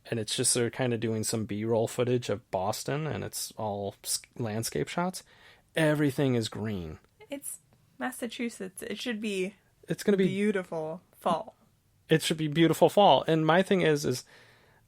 And it's just they're kind of doing some B-roll footage of Boston, and it's all landscape shots. Everything is green. It's Massachusetts. It should be. It's going to be beautiful fall. It should be beautiful fall. And my thing is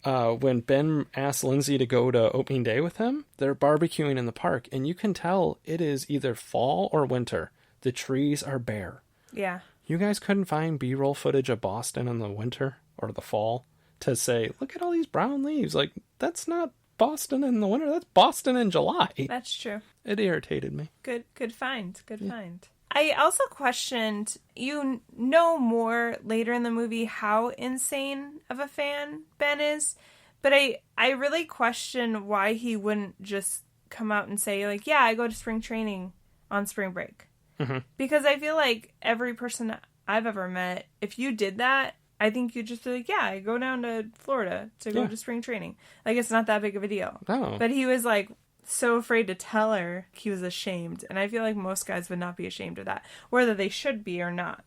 when Ben asked Lindsey to go to opening day with him, they're barbecuing in the park, and you can tell it is either fall or winter. The trees are bare. Yeah. You guys couldn't find B-roll footage of Boston in the winter or the fall to say, look at all these brown leaves. Like, that's not Boston in the winter. That's Boston in July. That's true. It irritated me. Good find. Good find. I also questioned, you know more later in the movie how insane of a fan Ben is, but I really question why he wouldn't just come out and say, like, yeah, I go to spring training on spring break. Mm-hmm. Because I feel like every person I've ever met, if you did that, I think you'd just be like, yeah, I go down to Florida to go to spring training. Like, it's not that big of a deal. Oh. But he was like, so afraid to tell her he was ashamed, and I feel like most guys would not be ashamed of that, whether they should be or not.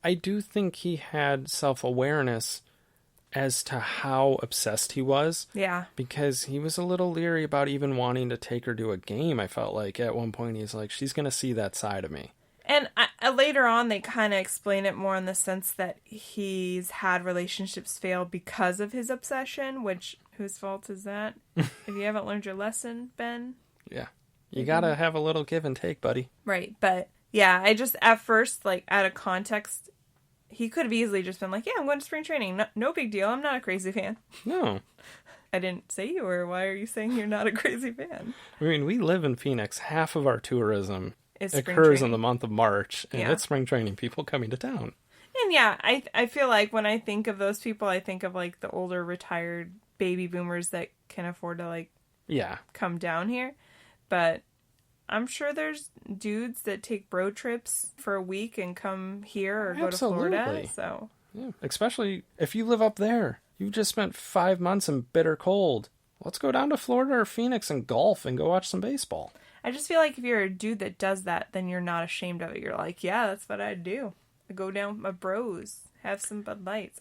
I do think he had self-awareness as to how obsessed he was. Yeah. Because he was a little leery about even wanting to take her to a game. I felt like at one point he's like, she's going to see that side of me. And later on, they kind of explain it more in the sense that he's had relationships fail because of his obsession, which, whose fault is that? If you haven't learned your lesson, Ben. Yeah. You gotta have a little give and take, buddy. Right. But, yeah, I just, at first, like, out of context, he could have easily just been like, yeah, I'm going to spring training. No big deal. I'm not a crazy fan. No. I didn't say you were. Why are you saying you're not a crazy fan? I mean, we live in Phoenix. Half of our tourism occurs in the month of March, and it's spring training people coming to town. And yeah, I feel like when I think of those people, I think of like the older retired baby boomers that can afford to like come down here. But I'm sure there's dudes that take bro trips for a week and come here or go to Florida. So yeah, especially if you live up there. You just spent 5 months in bitter cold. Let's go down to Florida or Phoenix and golf and go watch some baseball. I just feel like if you're a dude that does that, then you're not ashamed of it. You're like, yeah, that's what I do. I go down with my bros, have some Bud Lights.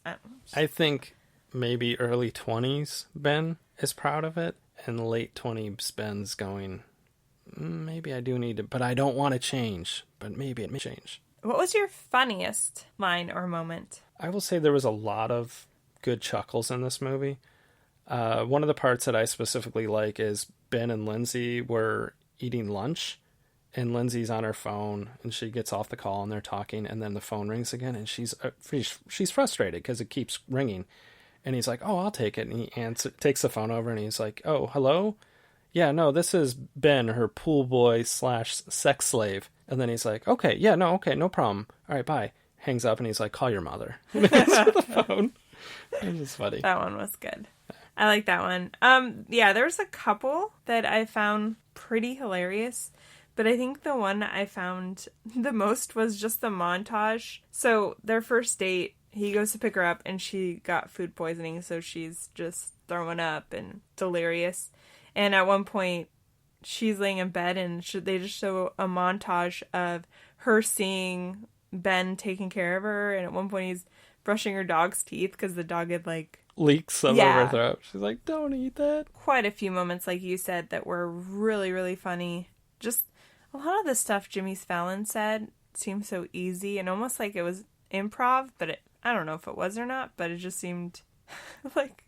I think maybe early 20s Ben is proud of it, and late 20s Ben's going, maybe I do need to, but I don't want to change, but maybe it may change. What was your funniest line or moment? I will say there was a lot of good chuckles in this movie. One of the parts that I specifically like is Ben and Lindsey were eating lunch, and Lindsay's on her phone, and she gets off the call, and they're talking, and then the phone rings again, and she's frustrated because it keeps ringing, and he's like, "Oh, I'll take it," and he takes the phone over, and he's like, "Oh, hello? Yeah, no, this is Ben, her pool boy / sex slave," and then he's like, "Okay, yeah, no, okay, no problem. All right, bye." Hangs up, and he's like, "Call your mother." And answer the phone. It was just funny. That one was good. I like that one. Yeah, there's a couple that I found pretty hilarious, but I think the one I found the most was just the montage. So their first date, he goes to pick her up and she got food poisoning, so she's just throwing up and delirious. And at one point, she's laying in bed and they just show a montage of her seeing Ben taking care of her, and at one point he's brushing her dog's teeth because the dog had leaks some of her throat. She's like, "Don't eat that." Quite a few moments, like you said, that were really, really funny. Just a lot of the stuff Jimmy Fallon said seemed so easy and almost like it was improv, but I don't know if it was or not, but it just seemed like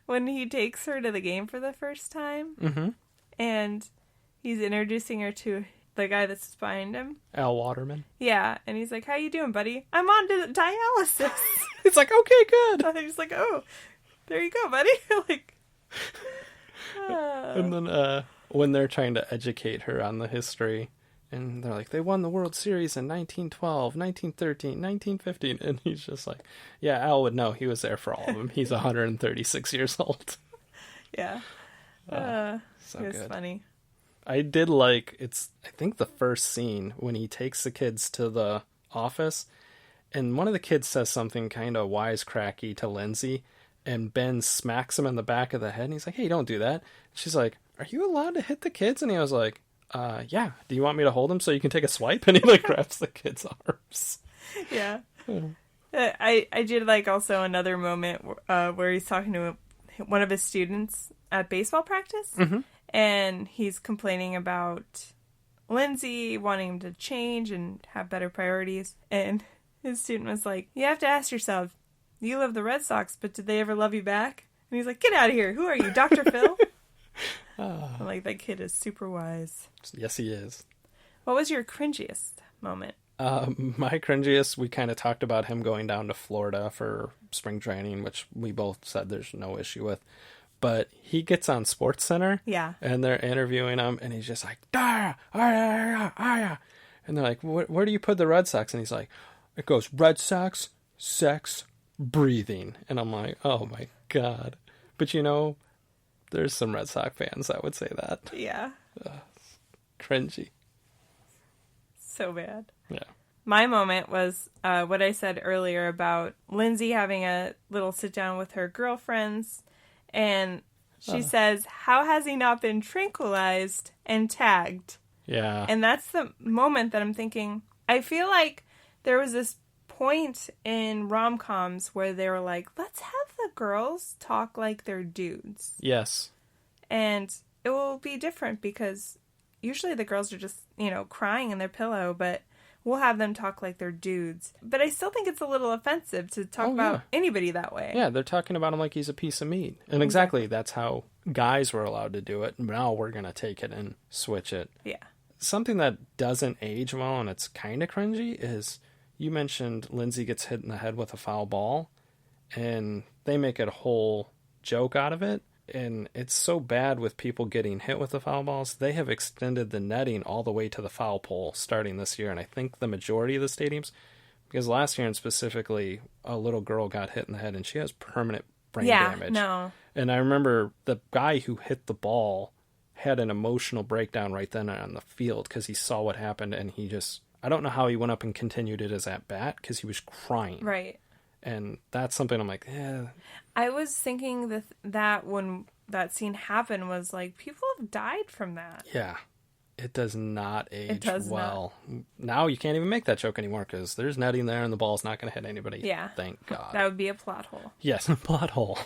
when he takes her to the game for the first time and he's introducing her to the guy that's behind him. Al Waterman. Yeah, and he's like, "How you doing, buddy?" "I'm on to dialysis." He's like, "Okay, good." And he's like, "Oh, there you go, buddy." And then when they're trying to educate her on the history, and they're like, "They won the World Series in 1912, 1913, 1915," and he's just like, "Yeah, Al would know. He was there for all of them. He's 136 years old." Yeah. So it was good. Funny. I did like, I think the first scene when he takes the kids to the office, and one of the kids says something kind of wisecracky to Lindsay, and Ben smacks him in the back of the head, and he's like, "Hey, don't do that." She's like, "Are you allowed to hit the kids?" And he was like, "Yeah. Do you want me to hold them so you can take a swipe?" And he grabs the kid's arms. Yeah. I did like also another moment where he's talking to one of his students at baseball practice, and he's complaining about Lindsay wanting him to change and have better priorities, and his student was like, "You have to ask yourself, you love the Red Sox, but did they ever love you back?" And he's like, "Get out of here. Who are you, Dr. Phil?" I'm like, that kid is super wise. Yes, he is. What was your cringiest moment? My cringiest, we kind of talked about him going down to Florida for spring training, which we both said there's no issue with. But he gets on Sports Center, and they're interviewing him, and he's just like, "Ah, ah, ah, ah." And they're like, "Where do you put the Red Sox?" And he's like, "It goes Red Sox, sex, breathing." And I'm like, oh my God. But there's some Red Sox fans that would say that. Yeah. Cringy. So bad. Yeah. My moment was what I said earlier about Lindsay having a little sit down with her girlfriends, and she says, "How has he not been tranquilized and tagged?" Yeah. And that's the moment that I'm thinking, I feel like there was this point in rom-coms where they were like, let's have the girls talk like they're dudes. Yes. And it will be different because usually the girls are just, crying in their pillow, but we'll have them talk like they're dudes. But I still think it's a little offensive to talk about anybody that way. Yeah, they're talking about him like he's a piece of meat. And exactly, that's how guys were allowed to do it. Now we're going to take it and switch it. Yeah. Something that doesn't age well, and it's kind of cringy, is you mentioned Lindsay gets hit in the head with a foul ball, and they make a whole joke out of it. And it's so bad with people getting hit with the foul balls. They have extended the netting all the way to the foul pole starting this year. And I think the majority of the stadiums, because last year and specifically, a little girl got hit in the head and she has permanent brain damage. No. And I remember the guy who hit the ball had an emotional breakdown right then on the field because he saw what happened. And he just, I don't know how he went up and continued it as at bat because he was crying. Right. And that's something I'm like, I was thinking that when that scene happened was like, people have died from that. Yeah. It does not age well. Not. Now you can't even make that joke anymore because there's netting there and the ball's not going to hit anybody. Yeah. Thank God. That would be a plot hole. Yes, a plot hole.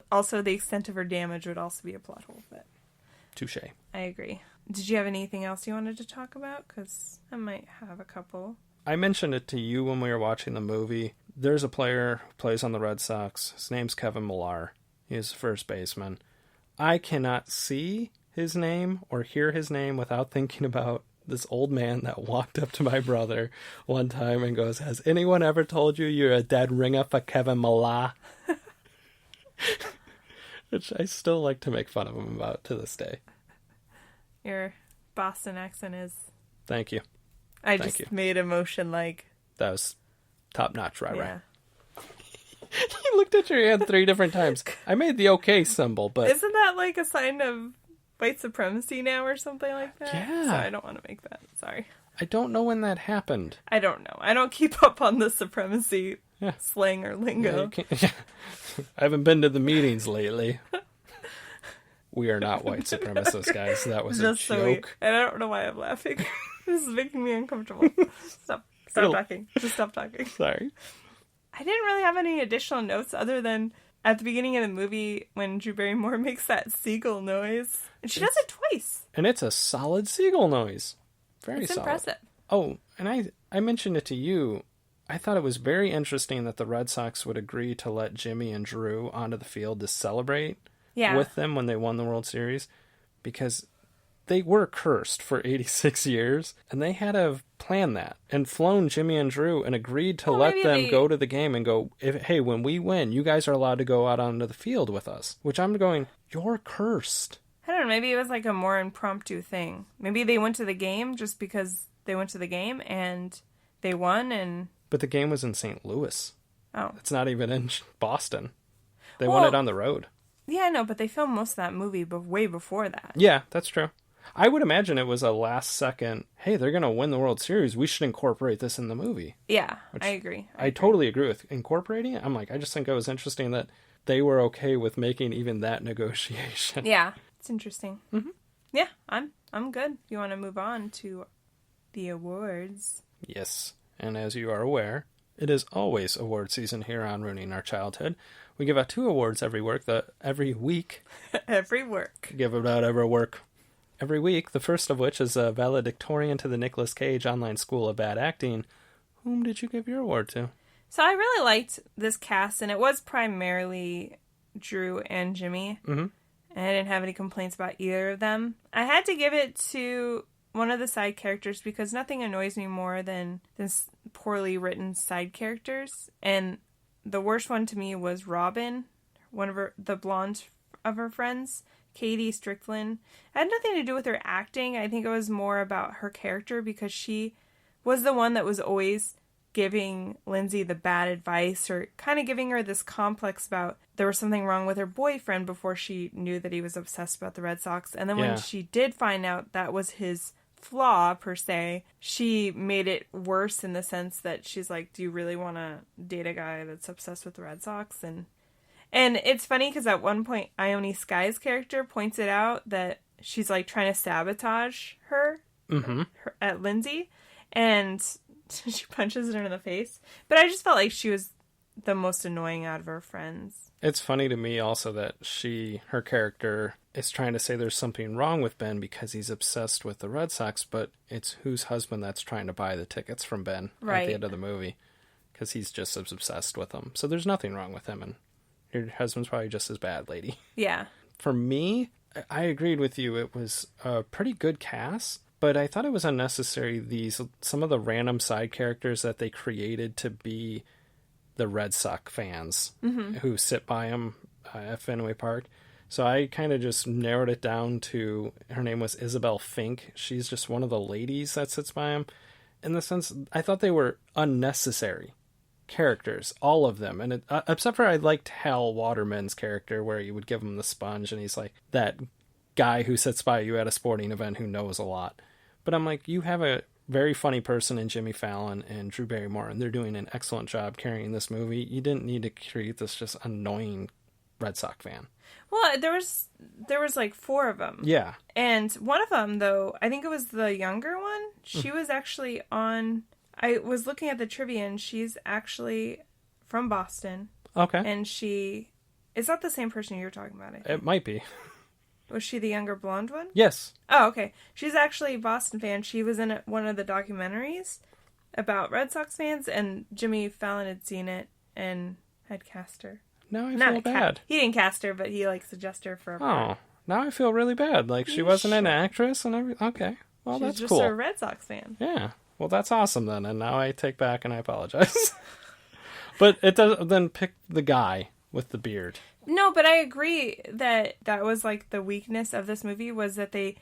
Also, the extent of her damage would also be a plot hole. But touche. I agree. Did you have anything else you wanted to talk about? Because I might have a couple. I mentioned it to you when we were watching the movie. There's a player who plays on the Red Sox. His name's Kevin Millar. He was the first baseman. I cannot see his name or hear his name without thinking about this old man that walked up to my brother one time and goes, "Has anyone ever told you you're a dead ringer for Kevin Millar?" Which I still like to make fun of him about to this day. Your Boston accent is... Thank you. I just made a motion like... That was top notch, right? Yeah. You looked at your hand 3 different times. I made the okay symbol, but... Isn't that like a sign of white supremacy now or something like that? Yeah. So I don't want to make that. Sorry. I don't know when that happened. I don't know. I don't keep up on the supremacy slang or lingo. Yeah, I haven't been to the meetings lately. We are not white supremacists, guys. That was just a joke. And I don't know why I'm laughing. This is making me uncomfortable. Stop talking. Just stop talking. Sorry. I didn't really have any additional notes other than at the beginning of the movie when Drew Barrymore makes that seagull noise. And she does it twice. And it's a solid seagull noise. Very solid. It's impressive. Oh, and I mentioned it to you. I thought it was very interesting that the Red Sox would agree to let Jimmy and Drew onto the field to celebrate with them when they won the World Series, because they were cursed for 86 years, and they had to have planned that and flown Jimmy and Drew and agreed to let them go to the game and go, hey, when we win, you guys are allowed to go out onto the field with us. Which I'm going, you're cursed. I don't know, maybe it was like a more impromptu thing. Maybe they went to the game just because they went to the game and they won and... But the game was in St. Louis. Oh. It's not even in Boston. They won it on the road. Yeah, I know, but they filmed most of that movie way before that. Yeah, that's true. I would imagine it was a last second, hey, they're going to win the World Series. We should incorporate this in the movie. Yeah, I agree. I totally agree with incorporating it. I'm like, I just think it was interesting that they were okay with making even that negotiation. Yeah, it's interesting. Mm-hmm. Yeah, I'm good. If you want to move on to the awards. Yes, and as you are aware, it is always award season here on Ruining Our Childhood. We give out 2 awards every week. Every week. Give out every work. Every week, the first of which is a valedictorian to the Nicolas Cage Online School of Bad Acting. Whom did you give your award to? So I really liked this cast, and it was primarily Drew and Jimmy. Mm-hmm. And I didn't have any complaints about either of them. I had to give it to one of the side characters because nothing annoys me more than poorly written side characters. And the worst one to me was Robin, the blonde of her friends. Katie Strickland. It had nothing to do with her acting. I think it was more about her character because she was the one that was always giving Lindsey the bad advice or kind of giving her this complex about there was something wrong with her boyfriend before she knew that he was obsessed about the Red Sox. And then when she did find out that was his flaw, per se, she made it worse in the sense that she's like, do you really want to date a guy that's obsessed with the Red Sox? And it's funny because at one point, Ione Skye's character points it out that she's like trying to sabotage her at Lindsey, and she punches her in the face. But I just felt like she was the most annoying out of her friends. It's funny to me also that her character is trying to say there's something wrong with Ben because he's obsessed with the Red Sox, but it's whose husband that's trying to buy the tickets from Ben at the end of the movie because he's just as obsessed with them. So there's nothing wrong with him, and your husband's probably just as bad, lady. Yeah. For me, I agreed with you. It was a pretty good cast, but I thought it was unnecessary. Some of the random side characters that they created to be the Red Sox fans who sit by him at Fenway Park. So I kind of just narrowed it down to, her name was Isabel Fink. She's just one of the ladies that sits by him. In the sense, I thought they were unnecessary characters, all of them, and except for I liked Hal Waterman's character where you would give him the sponge and he's like that guy who sits by you at a sporting event who knows a lot. But I'm like, you have a very funny person in Jimmy Fallon and Drew Barrymore, and they're doing an excellent job carrying this movie. You didn't need to create this just annoying Red Sox fan. Well, there was like 4 of them. Yeah. And one of them, though, I think it was the younger one. She was actually on... I was looking at the trivia, and she's actually from Boston. Okay. And it's not the same person you're talking about, I think. It might be. Was she the younger blonde one? Yes. Oh, okay. She's actually a Boston fan. She was in one of the documentaries about Red Sox fans, and Jimmy Fallon had seen it and had cast her. now I feel bad. He didn't cast her, but he like suggested her for a part. Oh, now I feel really bad. Like she wasn't an actress and everything. Okay, well that's cool. She's just a Red Sox fan. Yeah, well that's awesome then. And now I take back and I apologize. But it does then pick the guy with the beard. No, but I agree that was like the weakness of this movie was that they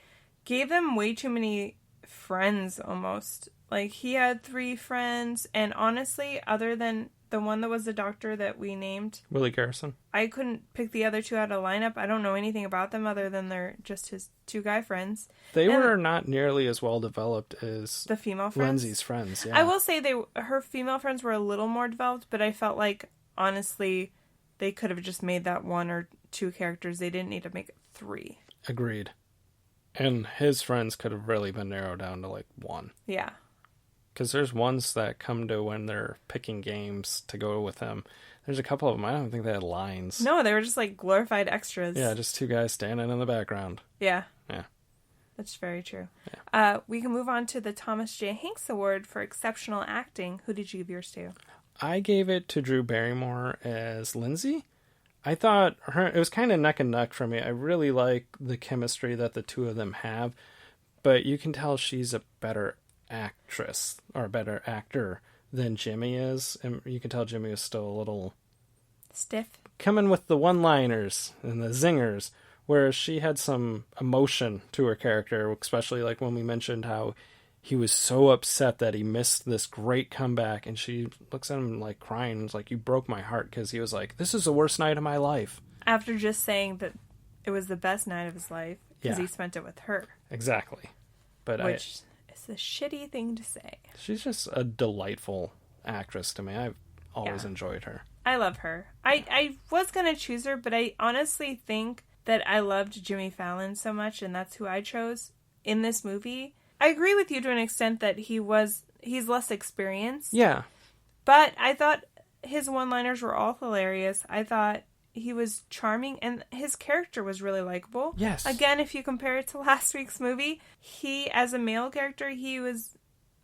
gave them way too many friends almost. Like he had 3 friends, and honestly, other than the one that was the doctor that we named, Willie Garrison, I couldn't pick the other 2 out of lineup. I don't know anything about them other than they're just his 2 guy friends. They were not nearly as well developed as the female friends. Lindsey's friends. Yeah. I will say her female friends were a little more developed, but I felt like honestly they could have just made that 1 or 2 characters. They didn't need to make it 3. Agreed. And his friends could have really been narrowed down to like 1. Yeah. Because there's ones that come to when they're picking games to go with him. There's a couple of them, I don't think they had lines. No, they were just like glorified extras. Yeah, just 2 guys standing in the background. Yeah. Yeah. That's very true. Yeah. We can move on to the Thomas J. Hanks Award for Exceptional Acting. Who did you give yours to? I gave it to Drew Barrymore as Lindsey. I thought it was kind of neck and neck for me. I really like the chemistry that the 2 of them have, but you can tell she's a better actress or a better actor than Jimmy is, and you can tell Jimmy is still a little stiff, coming with the one-liners and the zingers, whereas she had some emotion to her character, especially like when we mentioned how he was so upset that he missed this great comeback, and she looks at him like crying and is like, you broke my heart, because he was like, this is the worst night of my life, after just saying that it was the best night of his life because he spent it with her. Exactly. But it's a shitty thing to say. She's just a delightful actress to me. I've always enjoyed her. I love her. I was going to choose her, but I honestly think that I loved Jimmy Fallon so much, and that's who I chose in this movie. I agree with you to an extent that he's less experienced. Yeah. But I thought his one-liners were all hilarious. I thought he was charming, and his character was really likable. Yes. Again, if you compare it to last week's movie, he, as a male character, he was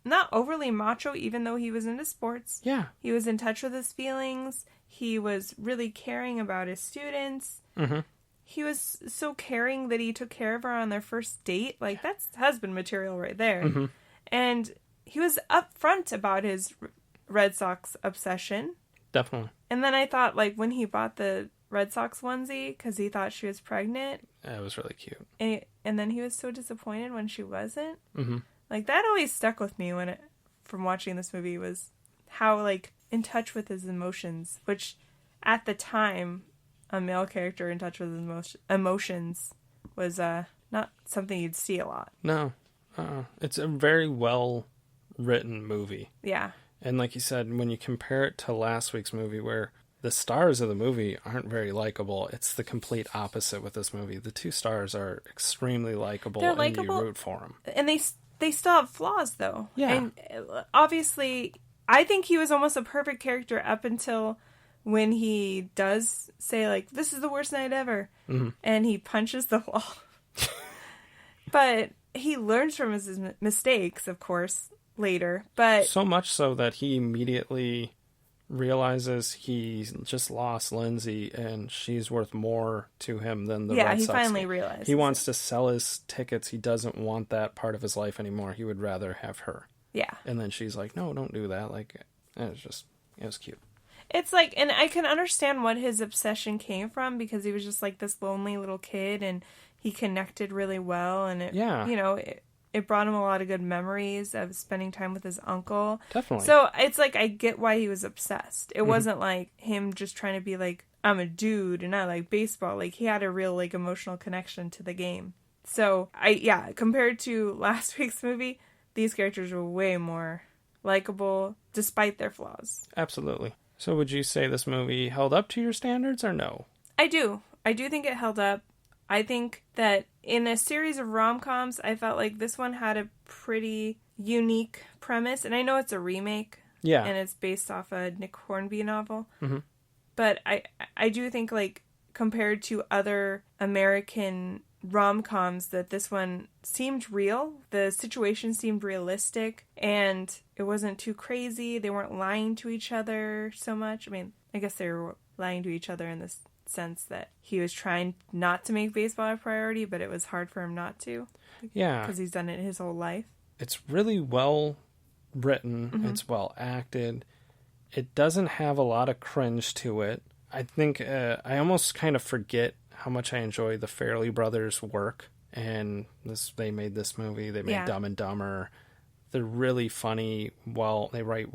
not overly macho, even though he was into sports. Yeah. He was in touch with his feelings. He was really caring about his students. Mm-hmm. He was so caring that he took care of her on their first date. Like, that's husband material right there. Mm-hmm. And he was upfront about his Red Sox obsession. Definitely. And then I thought, like, when he bought the Red Sox onesie because he thought she was pregnant. That was really cute. And then he was so disappointed when she wasn't. Mm-hmm. Like, that always stuck with me from watching this movie, was how, like, in touch with his emotions, which at the time, a male character in touch with his emotions was not something you'd see a lot. No. It's a very well written movie. Yeah. And like you said, when you compare it to last week's movie, where the stars of the movie aren't very likable, it's the complete opposite with this movie. The 2 stars are extremely likable, and you root for them. And they still have flaws, though. Yeah. And obviously, I think he was almost a perfect character up until when he does say, like, this is the worst night ever. Mm-hmm. And he punches the wall. But he learns from his mistakes, of course, later. But so much so that he immediately realizes he just lost Lindsey and she's worth more to him than the Red Sox. Yeah, he finally realizes. He wants to sell his tickets. He doesn't want that part of his life anymore. He would rather have her. Yeah. And then she's like, no, don't do that. Like, it was cute. It's like, and I can understand what his obsession came from, because he was just like this lonely little kid and he connected really well. And it brought him a lot of good memories of spending time with his uncle. Definitely. So it's like, I get why he was obsessed. It wasn't like him just trying to be like, I'm a dude and I like baseball. Like, he had a real, like, emotional connection to the game. So compared to last week's movie, these characters were way more likable despite their flaws. Absolutely. So would you say this movie held up to your standards or no? I do. I do think it held up. I think that in a series of rom-coms, I felt like this one had a pretty unique premise. And I know it's a remake. Yeah. And it's based off a Nick Hornby novel. Mm-hmm. But I do think, like, compared to other American rom-coms, that this one seemed real. The situation seemed realistic. And it wasn't too crazy. They weren't lying to each other so much. I mean, I guess they were lying to each other in the sense that he was trying not to make baseball a priority, but it was hard for him not to. Yeah. Because he's done it his whole life. It's really well written. Mm-hmm. It's well acted. It doesn't have a lot of cringe to it. I think I almost kind of forget how much I enjoy the Farrelly brothers' work. And they made this movie. They made Dumb and Dumber. They're really funny. They write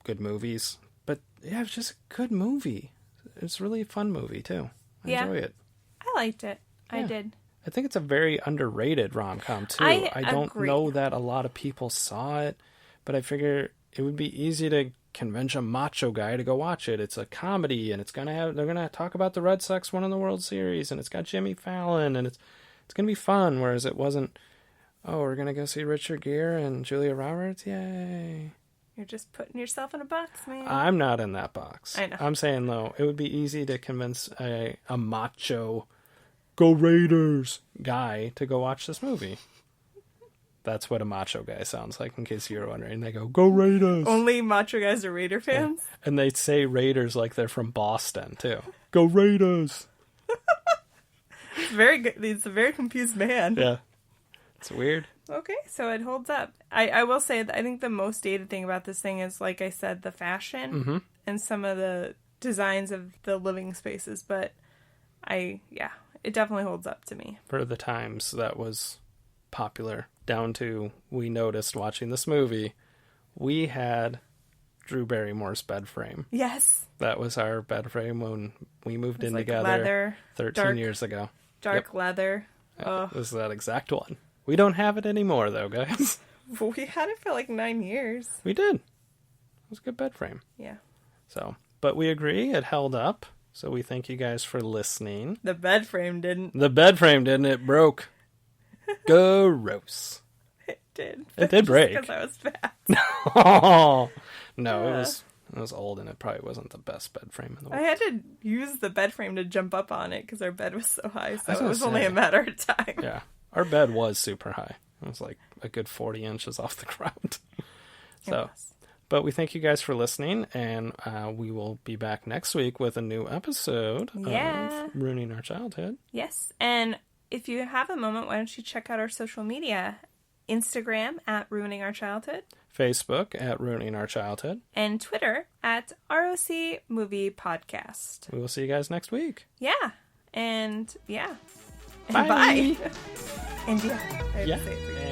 good movies. But yeah, it's just a good movie. It's really a fun movie too. I enjoy it. I liked it. Yeah. I did. I think it's a very underrated rom-com too. I don't know that a lot of people saw it, but I figure it would be easy to convince a macho guy to go watch it. It's a comedy, and they're gonna talk about the Red Sox winning the World Series, and it's got Jimmy Fallon, and it's gonna be fun. Whereas it wasn't. Oh, we're gonna go see Richard Gere and Julia Roberts. Yay! You're just putting yourself in a box, man. I'm not in that box. I know. I'm saying though, it would be easy to convince a macho, go Raiders guy to go watch this movie. That's what a macho guy sounds like, in case you're wondering. They go Raiders. Only macho guys are Raider fans? Yeah. And they say Raiders like they're from Boston, too. Go Raiders. It's very good. It's a very confused man. Yeah. It's weird. Okay, so it holds up. I will say that I think the most dated thing about this thing is, like I said, the fashion and some of the designs of the living spaces. But it definitely holds up to me. For the times that was popular, down to we noticed watching this movie, we had Drew Barrymore's bed frame. Yes. That was our bed frame when we moved in together leather, 13 years ago. Dark leather. It was that exact one. We don't have it anymore, though, guys. We had it for like 9 years. We did. It was a good bed frame. Yeah. So, but we agree it held up. So we thank you guys for listening. The bed frame didn't. The bed frame didn't. It broke. Gross. It did. It did break. Because I was fat. No, it was old, and it probably wasn't the best bed frame in the world. I had to use the bed frame to jump up on it because our bed was so high. So it was only a matter of time. Yeah. Our bed was super high. It was like a good 40 inches off the ground. But we thank you guys for listening, and we will be back next week with a new episode of Ruining Our Childhood. Yes, and if you have a moment, why don't you check out our social media? Instagram at Ruining Our Childhood. Facebook at Ruining Our Childhood. And Twitter at ROC Movie Podcast. We will see you guys next week. Yeah. And yeah. Bye. Bye. And yeah. I have to say it for you.